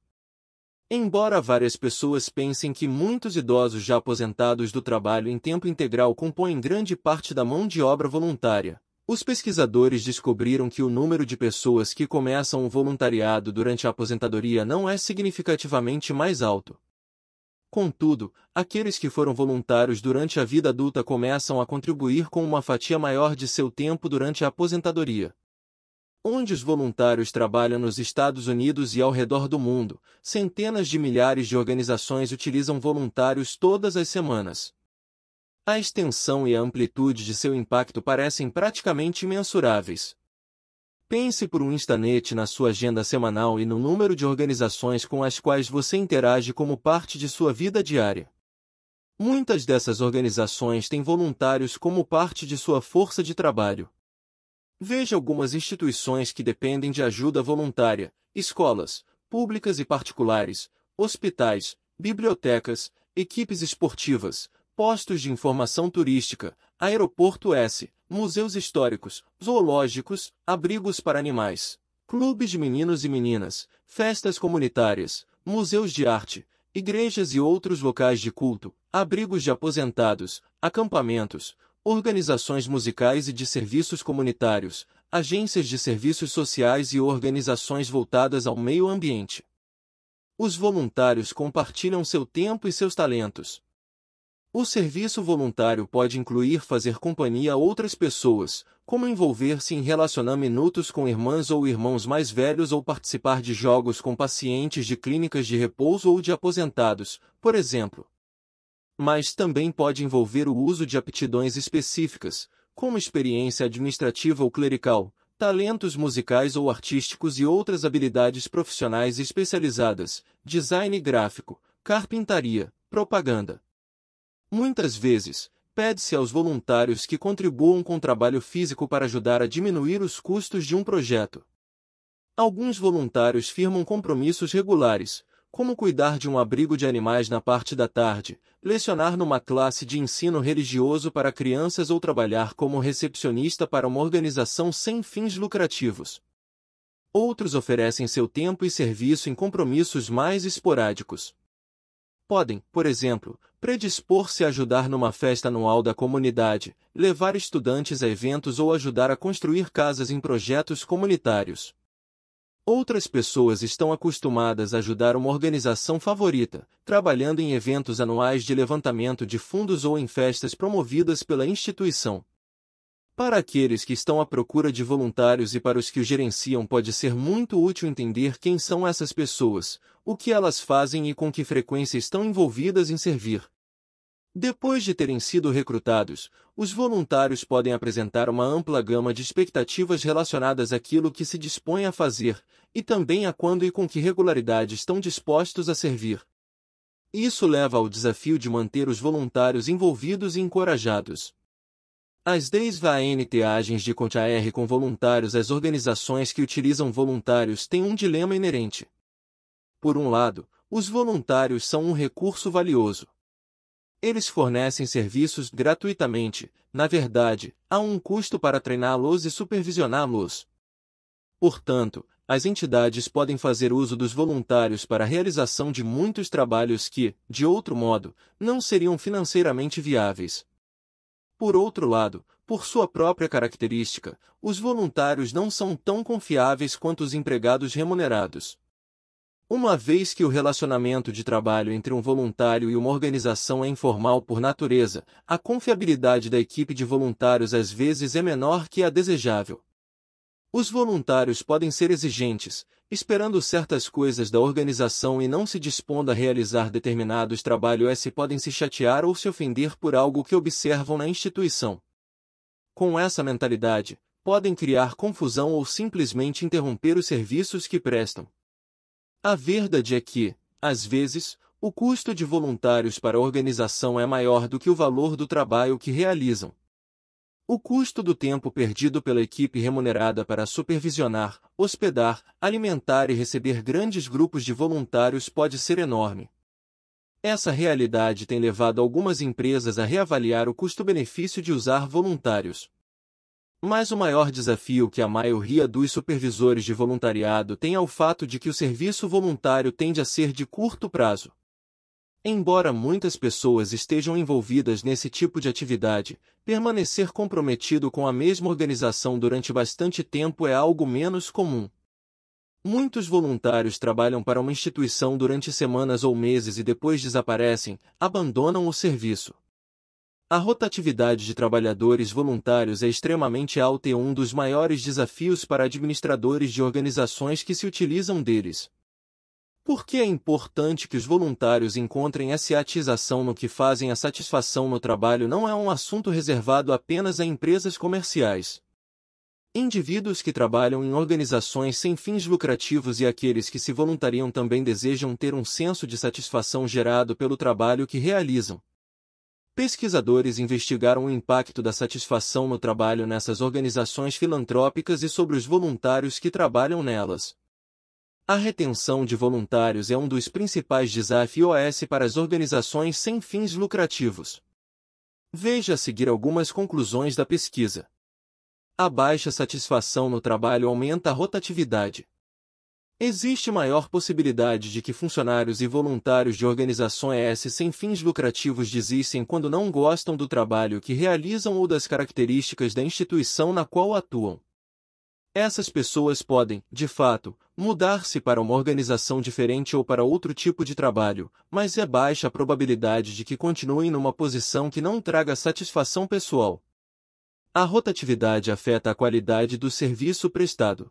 Embora várias pessoas pensem que muitos idosos já aposentados do trabalho em tempo integral compõem grande parte da mão de obra voluntária, Os pesquisadores descobriram que o número de pessoas que começam o voluntariado durante a aposentadoria não é significativamente mais alto. Contudo, aqueles que foram voluntários durante a vida adulta começam a contribuir com uma fatia maior de seu tempo durante a aposentadoria. Onde os voluntários trabalham nos Estados Unidos e ao redor do mundo, centenas de milhares de organizações utilizam voluntários todas as semanas. A extensão e a amplitude de seu impacto parecem praticamente imensuráveis. Pense por um instante na sua agenda semanal e no número de organizações com as quais você interage como parte de sua vida diária. Muitas dessas organizações têm voluntários como parte de sua força de trabalho. Veja algumas instituições que dependem de ajuda voluntária: escolas, públicas e particulares, hospitais, bibliotecas, equipes esportivas, postos de informação turística, aeroporto S, museus históricos, zoológicos, abrigos para animais, clubes de meninos e meninas, festas comunitárias, museus de arte, igrejas e outros locais de culto, abrigos de aposentados, acampamentos, organizações musicais e de serviços comunitários, agências de serviços sociais e organizações voltadas ao meio ambiente. Os voluntários compartilham seu tempo e seus talentos. O serviço voluntário pode incluir fazer companhia a outras pessoas, como envolver-se em relacionamentos com irmãs ou irmãos mais velhos ou participar de jogos com pacientes de clínicas de repouso ou de aposentados, por exemplo. Mas também pode envolver o uso de aptidões específicas, como experiência administrativa ou clerical, talentos musicais ou artísticos e outras habilidades profissionais especializadas, design gráfico, carpintaria, propaganda. Muitas vezes, pede-se aos voluntários que contribuam com trabalho físico para ajudar a diminuir os custos de um projeto. Alguns voluntários firmam compromissos regulares, como cuidar de um abrigo de animais na parte da tarde, lecionar numa classe de ensino religioso para crianças ou trabalhar como recepcionista para uma organização sem fins lucrativos. Outros oferecem seu tempo e serviço em compromissos mais esporádicos. Podem, por exemplo, predispor-se a ajudar numa festa anual da comunidade, levar estudantes a eventos ou ajudar a construir casas em projetos comunitários. Outras pessoas estão acostumadas a ajudar uma organização favorita, trabalhando em eventos anuais de levantamento de fundos ou em festas promovidas pela instituição. Para aqueles que estão à procura de voluntários e para os que o gerenciam, pode ser muito útil entender quem são essas pessoas, o que elas fazem e com que frequência estão envolvidas em servir. Depois de terem sido recrutados, os voluntários podem apresentar uma ampla gama de expectativas relacionadas àquilo que se dispõem a fazer, e também a quando e com que regularidade estão dispostos a servir. Isso leva ao desafio de manter os voluntários envolvidos e encorajados. As desvantagens de contar com voluntários. As organizações que utilizam voluntários têm um dilema inerente. Por um lado, os voluntários são um recurso valioso. Eles fornecem serviços gratuitamente, na verdade, há um custo para treiná-los e supervisioná-los. Portanto, as entidades podem fazer uso dos voluntários para a realização de muitos trabalhos que, de outro modo, não seriam financeiramente viáveis. Por outro lado, por sua própria característica, os voluntários não são tão confiáveis quanto os empregados remunerados. Uma vez que o relacionamento de trabalho entre um voluntário e uma organização é informal por natureza, a confiabilidade da equipe de voluntários às vezes é menor que a desejável. Os voluntários podem ser exigentes, esperando certas coisas da organização e não se dispondo a realizar determinados trabalhos. Podem se chatear ou se ofender por algo que observam na instituição. Com essa mentalidade, podem criar confusão ou simplesmente interromper os serviços que prestam. A verdade é que, às vezes, o custo de voluntários para a organização é maior do que o valor do trabalho que realizam. O custo do tempo perdido pela equipe remunerada para supervisionar, hospedar, alimentar e receber grandes grupos de voluntários pode ser enorme. Essa realidade tem levado algumas empresas a reavaliar o custo-benefício de usar voluntários. Mas o maior desafio que a maioria dos supervisores de voluntariado tem é o fato de que o serviço voluntário tende a ser de curto prazo. Embora muitas pessoas estejam envolvidas nesse tipo de atividade, permanecer comprometido com a mesma organização durante bastante tempo é algo menos comum. Muitos voluntários trabalham para uma instituição durante semanas ou meses e depois desaparecem, abandonam o serviço. A rotatividade de trabalhadores voluntários é extremamente alta e um dos maiores desafios para administradores de organizações que se utilizam deles. Por que é importante que os voluntários encontrem essa atização no que fazem? A satisfação no trabalho não é um assunto reservado apenas a empresas comerciais. Indivíduos que trabalham em organizações sem fins lucrativos e aqueles que se voluntariam também desejam ter um senso de satisfação gerado pelo trabalho que realizam. Pesquisadores investigaram o impacto da satisfação no trabalho nessas organizações filantrópicas e sobre os voluntários que trabalham nelas. A retenção de voluntários é um dos principais desafios para as organizações sem fins lucrativos. Veja a seguir algumas conclusões da pesquisa. A baixa satisfação no trabalho aumenta a rotatividade. Existe maior possibilidade de que funcionários e voluntários de organizações sem fins lucrativos desistem quando não gostam do trabalho que realizam ou das características da instituição na qual atuam. Essas pessoas podem, de fato, mudar-se para uma organização diferente ou para outro tipo de trabalho, mas é baixa a probabilidade de que continuem numa posição que não traga satisfação pessoal. A rotatividade afeta a qualidade do serviço prestado.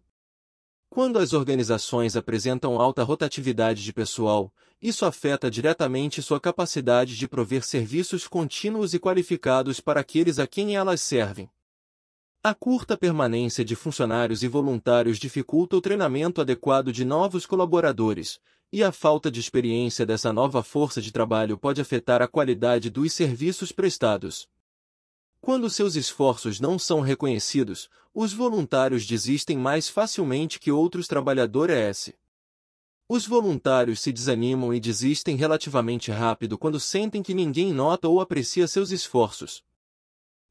Quando as organizações apresentam alta rotatividade de pessoal, isso afeta diretamente sua capacidade de prover serviços contínuos e qualificados para aqueles a quem elas servem. A curta permanência de funcionários e voluntários dificulta o treinamento adequado de novos colaboradores, e a falta de experiência dessa nova força de trabalho pode afetar a qualidade dos serviços prestados. Quando seus esforços não são reconhecidos, os voluntários desistem mais facilmente que outros trabalhadores. Os voluntários se desanimam e desistem relativamente rápido quando sentem que ninguém nota ou aprecia seus esforços.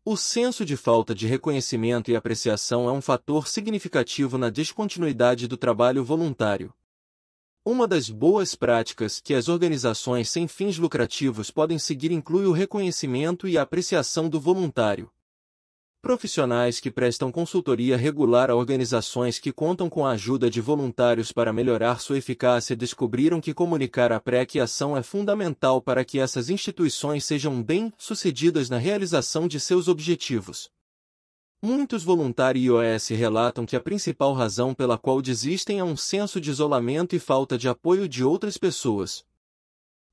O senso de falta de reconhecimento e apreciação é um fator significativo na descontinuidade do trabalho voluntário. Uma das boas práticas que as organizações sem fins lucrativos podem seguir inclui o reconhecimento e a apreciação do voluntário. Profissionais que prestam consultoria regular a organizações que contam com a ajuda de voluntários para melhorar sua eficácia descobriram que comunicar a apreciação é fundamental para que essas instituições sejam bem-sucedidas na realização de seus objetivos. Muitos voluntários relatam que a principal razão pela qual desistem é um senso de isolamento e falta de apoio de outras pessoas.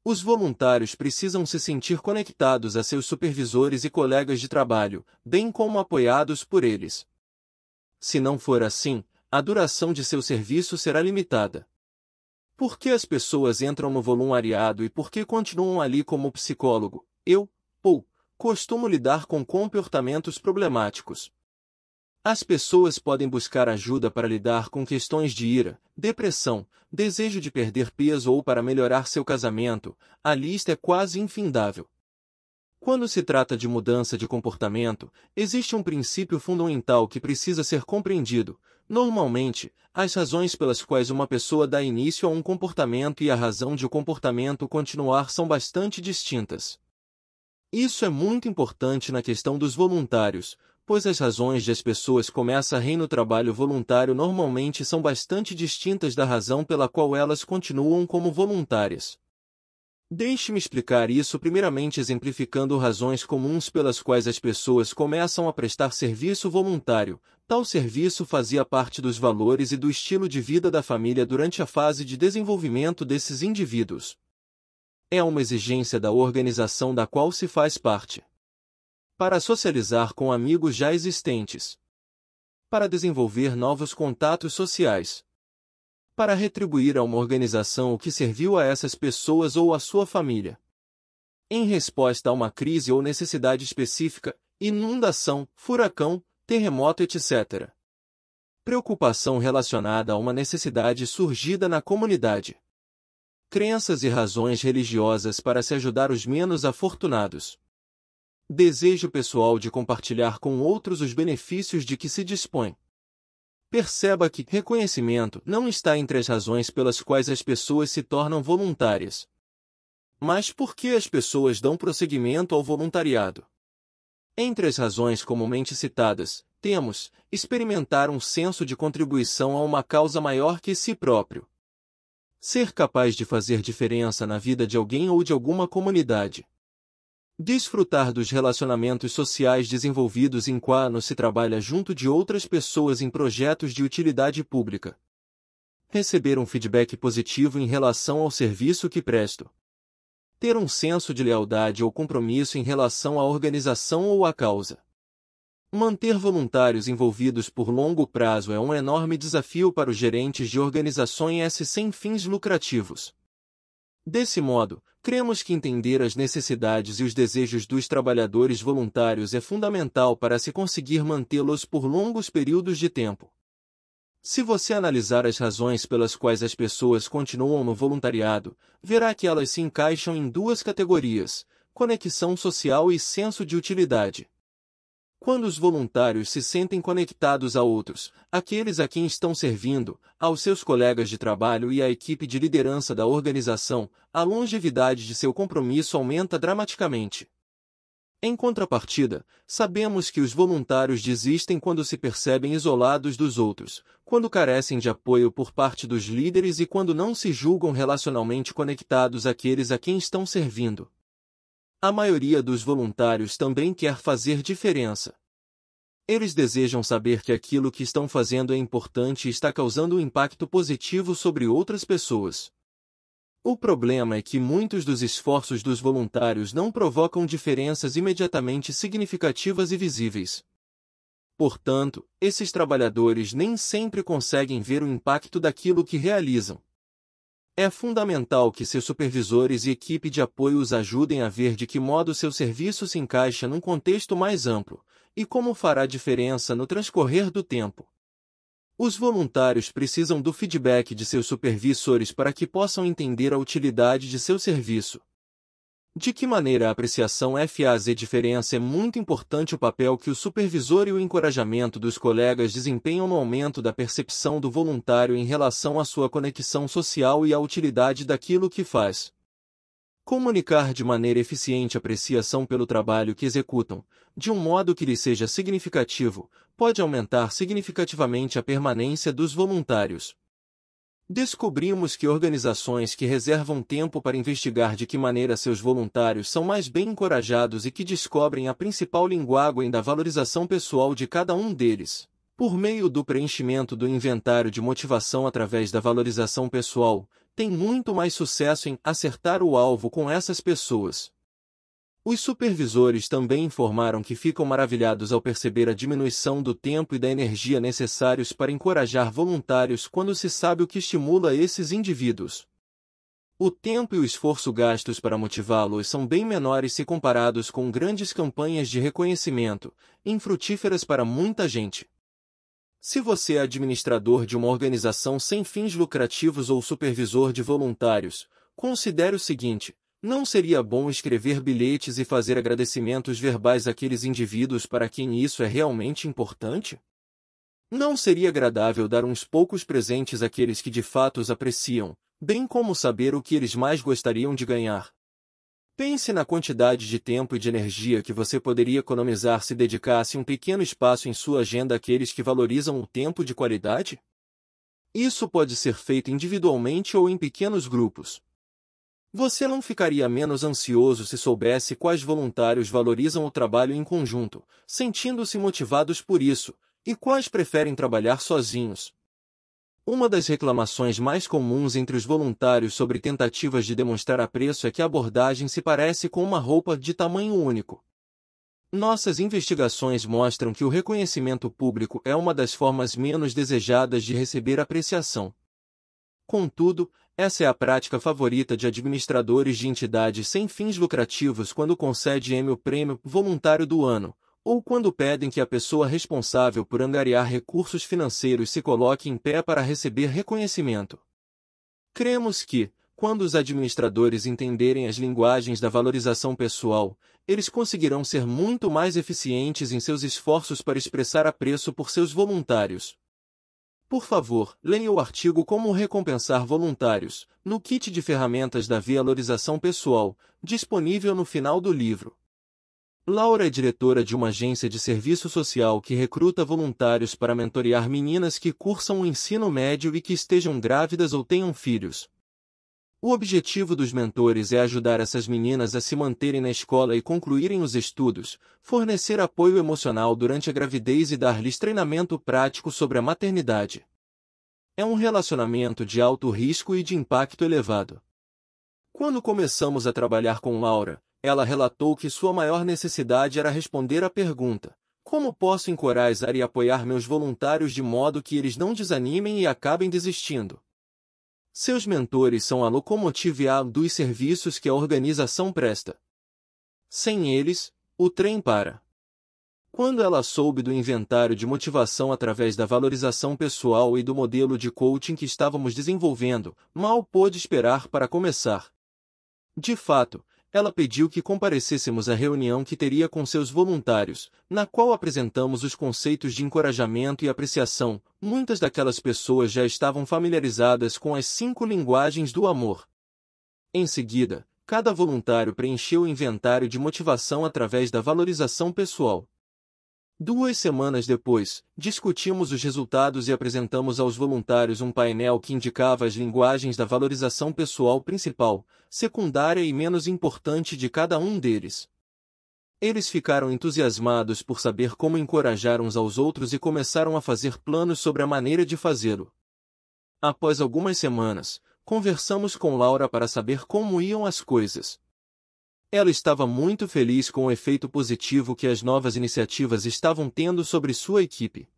Os voluntários precisam se sentir conectados a seus supervisores e colegas de trabalho, bem como apoiados por eles. Se não for assim, a duração de seu serviço será limitada. Por que as pessoas entram no voluntariado e por que continuam ali como psicólogo? Costumo lidar com comportamentos problemáticos. As pessoas podem buscar ajuda para lidar com questões de ira, depressão, desejo de perder peso ou para melhorar seu casamento. A lista é quase infindável. Quando se trata de mudança de comportamento, existe um princípio fundamental que precisa ser compreendido. Normalmente, as razões pelas quais uma pessoa dá início a um comportamento e a razão de o comportamento continuar são bastante distintas. Isso é muito importante na questão dos voluntários, pois as razões de as pessoas começarem no trabalho voluntário normalmente são bastante distintas da razão pela qual elas continuam como voluntárias. Deixe-me explicar isso primeiramente exemplificando razões comuns pelas quais as pessoas começam a prestar serviço voluntário. Tal serviço fazia parte dos valores e do estilo de vida da família durante a fase de desenvolvimento desses indivíduos. É uma exigência da organização da qual se faz parte. Para socializar com amigos já existentes. Para desenvolver novos contatos sociais. Para retribuir a uma organização o que serviu a essas pessoas ou à sua família. Em resposta a uma crise ou necessidade específica, inundação, furacão, terremoto, etc. Preocupação relacionada a uma necessidade surgida na comunidade. Crenças e razões religiosas para se ajudar os menos afortunados. Desejo pessoal de compartilhar com outros os benefícios de que se dispõe. Perceba que reconhecimento não está entre as razões pelas quais as pessoas se tornam voluntárias. Mas por que as pessoas dão prosseguimento ao voluntariado? Entre as razões comumente citadas, temos experimentar um senso de contribuição a uma causa maior que si próprio. Ser capaz de fazer diferença na vida de alguém ou de alguma comunidade. Desfrutar dos relacionamentos sociais desenvolvidos enquanto se trabalha junto de outras pessoas em projetos de utilidade pública. Receber um feedback positivo em relação ao serviço que presto. Ter um senso de lealdade ou compromisso em relação à organização ou à causa. Manter voluntários envolvidos por longo prazo é um enorme desafio para os gerentes de organizações sem fins lucrativos. Desse modo, cremos que entender as necessidades e os desejos dos trabalhadores voluntários é fundamental para se conseguir mantê-los por longos períodos de tempo. Se você analisar as razões pelas quais as pessoas continuam no voluntariado, verá que elas se encaixam em duas categorias: conexão social e senso de utilidade. Quando os voluntários se sentem conectados a outros, aqueles a quem estão servindo, aos seus colegas de trabalho e à equipe de liderança da organização, a longevidade de seu compromisso aumenta dramaticamente. Em contrapartida, sabemos que os voluntários desistem quando se percebem isolados dos outros, quando carecem de apoio por parte dos líderes e quando não se julgam relacionalmente conectados àqueles a quem estão servindo. A maioria dos voluntários também quer fazer diferença. Eles desejam saber que aquilo que estão fazendo é importante e está causando um impacto positivo sobre outras pessoas. O problema é que muitos dos esforços dos voluntários não provocam diferenças imediatamente significativas e visíveis. Portanto, esses trabalhadores nem sempre conseguem ver o impacto daquilo que realizam. É fundamental que seus supervisores e equipe de apoio os ajudem a ver de que modo seu serviço se encaixa num contexto mais amplo, e como fará diferença no transcorrer do tempo. Os voluntários precisam do feedback de seus supervisores para que possam entender a utilidade de seu serviço. De que maneira a apreciação faz diferença é muito importante o papel que o supervisor e o encorajamento dos colegas desempenham no aumento da percepção do voluntário em relação à sua conexão social e à utilidade daquilo que faz. Comunicar de maneira eficiente apreciação pelo trabalho que executam, de um modo que lhe seja significativo, pode aumentar significativamente a permanência dos voluntários. Descobrimos que organizações que reservam tempo para investigar de que maneira seus voluntários são mais bem encorajados e que descobrem a principal linguagem da valorização pessoal de cada um deles, por meio do preenchimento do inventário de motivação através da valorização pessoal, têm muito mais sucesso em acertar o alvo com essas pessoas. Os supervisores também informaram que ficam maravilhados ao perceber a diminuição do tempo e da energia necessários para encorajar voluntários quando se sabe o que estimula esses indivíduos. O tempo e o esforço gastos para motivá-los são bem menores se comparados com grandes campanhas de reconhecimento, infrutíferas para muita gente. Se você é administrador de uma organização sem fins lucrativos ou supervisor de voluntários, considere o seguinte: não seria bom escrever bilhetes e fazer agradecimentos verbais àqueles indivíduos para quem isso é realmente importante? Não seria agradável dar uns poucos presentes àqueles que de fato os apreciam, bem como saber o que eles mais gostariam de ganhar? Pense na quantidade de tempo e de energia que você poderia economizar se dedicasse um pequeno espaço em sua agenda àqueles que valorizam o tempo de qualidade? Isso pode ser feito individualmente ou em pequenos grupos. Você não ficaria menos ansioso se soubesse quais voluntários valorizam o trabalho em conjunto, sentindo-se motivados por isso, e quais preferem trabalhar sozinhos. Uma das reclamações mais comuns entre os voluntários sobre tentativas de demonstrar apreço é que a abordagem se parece com uma roupa de tamanho único. Nossas investigações mostram que o reconhecimento público é uma das formas menos desejadas de receber apreciação. Contudo, essa é a prática favorita de administradores de entidades sem fins lucrativos quando concedem o prêmio voluntário do ano, ou quando pedem que a pessoa responsável por angariar recursos financeiros se coloque em pé para receber reconhecimento. Cremos que, quando os administradores entenderem as linguagens da valorização pessoal, eles conseguirão ser muito mais eficientes em seus esforços para expressar apreço por seus voluntários. Por favor, leia o artigo Como recompensar voluntários, no kit de ferramentas da Valorização Pessoal, disponível no final do livro. Laura é diretora de uma agência de serviço social que recruta voluntários para mentorear meninas que cursam o ensino médio e que estejam grávidas ou tenham filhos. O objetivo dos mentores é ajudar essas meninas a se manterem na escola e concluírem os estudos, fornecer apoio emocional durante a gravidez e dar-lhes treinamento prático sobre a maternidade. É um relacionamento de alto risco e de impacto elevado. Quando começamos a trabalhar com Laura, ela relatou que sua maior necessidade era responder à pergunta: como posso encorajar e apoiar meus voluntários de modo que eles não desanimem e acabem desistindo? Seus mentores são a locomotiva dos serviços que a organização presta. Sem eles, o trem para. Quando ela soube do inventário de motivação através da valorização pessoal e do modelo de coaching que estávamos desenvolvendo, mal pôde esperar para começar. De fato, ela pediu que comparecêssemos à reunião que teria com seus voluntários, na qual apresentamos os conceitos de encorajamento e apreciação. Muitas daquelas pessoas já estavam familiarizadas com as 5 linguagens do amor. Em seguida, cada voluntário preencheu o inventário de motivação através da valorização pessoal. 2 semanas depois, discutimos os resultados e apresentamos aos voluntários um painel que indicava as linguagens da valorização pessoal principal, secundária e menos importante de cada um deles. Eles ficaram entusiasmados por saber como encorajar uns aos outros e começaram a fazer planos sobre a maneira de fazê-lo. Após algumas semanas, conversamos com Laura para saber como iam as coisas. Ela estava muito feliz com o efeito positivo que as novas iniciativas estavam tendo sobre sua equipe.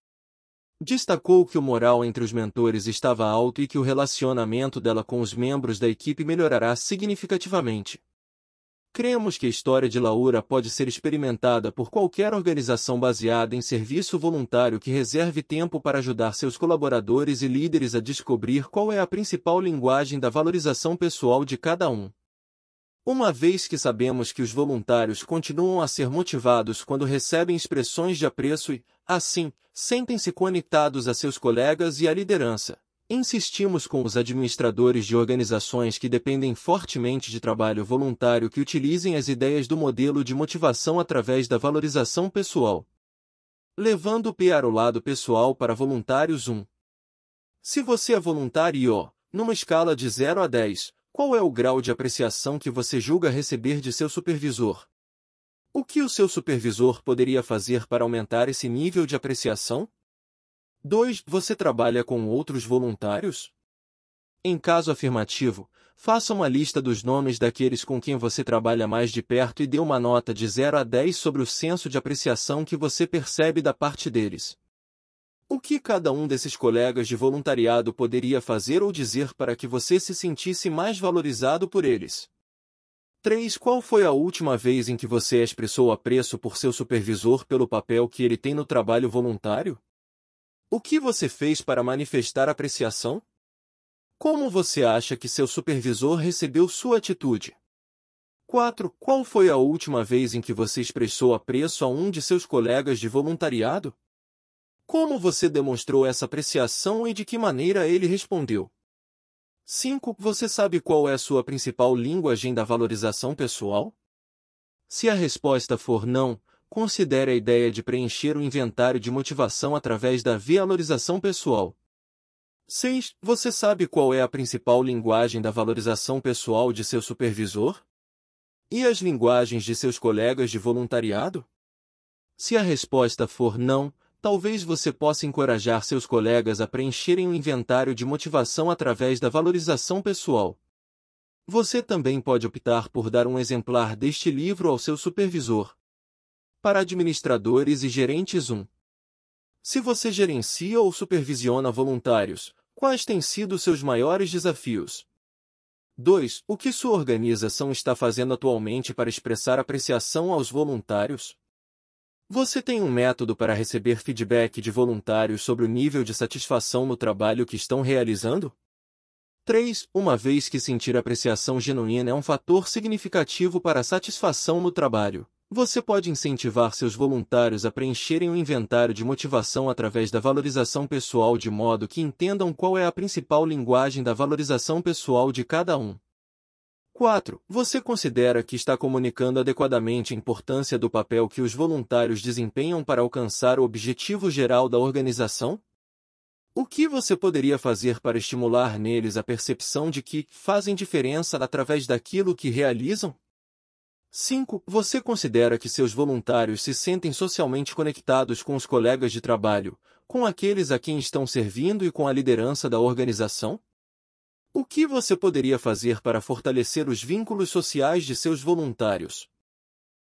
Destacou que o moral entre os mentores estava alto e que o relacionamento dela com os membros da equipe melhorará significativamente. Cremos que a história de Laura pode ser experimentada por qualquer organização baseada em serviço voluntário que reserve tempo para ajudar seus colaboradores e líderes a descobrir qual é a principal linguagem da valorização pessoal de cada um. Uma vez que sabemos que os voluntários continuam a ser motivados quando recebem expressões de apreço e, assim, sentem-se conectados a seus colegas e à liderança, insistimos com os administradores de organizações que dependem fortemente de trabalho voluntário que utilizem as ideias do modelo de motivação através da valorização pessoal. Levando o para o lado pessoal para voluntários 1. Se você é voluntário, numa escala de 0 a 10, qual é o grau de apreciação que você julga receber de seu supervisor? O que o seu supervisor poderia fazer para aumentar esse nível de apreciação? 2. Você trabalha com outros voluntários? Em caso afirmativo, faça uma lista dos nomes daqueles com quem você trabalha mais de perto e dê uma nota de 0 a 10 sobre o senso de apreciação que você percebe da parte deles. O que cada um desses colegas de voluntariado poderia fazer ou dizer para que você se sentisse mais valorizado por eles? 3. Qual foi a última vez em que você expressou apreço por seu supervisor pelo papel que ele tem no trabalho voluntário? O que você fez para manifestar apreciação? Como você acha que seu supervisor recebeu sua atitude? 4. Qual foi a última vez em que você expressou apreço a um de seus colegas de voluntariado? Como você demonstrou essa apreciação e de que maneira ele respondeu? 5. Você sabe qual é a sua principal linguagem da valorização pessoal? Se a resposta for não, considere a ideia de preencher o inventário de motivação através da valorização pessoal. 6. Você sabe qual é a principal linguagem da valorização pessoal de seu supervisor? E as linguagens de seus colegas de voluntariado? Se a resposta for não, talvez você possa encorajar seus colegas a preencherem o inventário de motivação através da valorização pessoal. Você também pode optar por dar um exemplar deste livro ao seu supervisor. Para administradores e gerentes 1. Se você gerencia ou supervisiona voluntários, quais têm sido seus maiores desafios? 2. O que sua organização está fazendo atualmente para expressar apreciação aos voluntários? Você tem um método para receber feedback de voluntários sobre o nível de satisfação no trabalho que estão realizando? 3. Uma vez que sentir apreciação genuína é um fator significativo para a satisfação no trabalho, Você pode incentivar seus voluntários a preencherem um inventário de motivação através da valorização pessoal de modo que entendam qual é a principal linguagem da valorização pessoal de cada um. 4. Você considera que está comunicando adequadamente a importância do papel que os voluntários desempenham para alcançar o objetivo geral da organização? O que você poderia fazer para estimular neles a percepção de que fazem diferença através daquilo que realizam? 5. Você considera que seus voluntários se sentem socialmente conectados com os colegas de trabalho, com aqueles a quem estão servindo e com a liderança da organização? O que você poderia fazer para fortalecer os vínculos sociais de seus voluntários?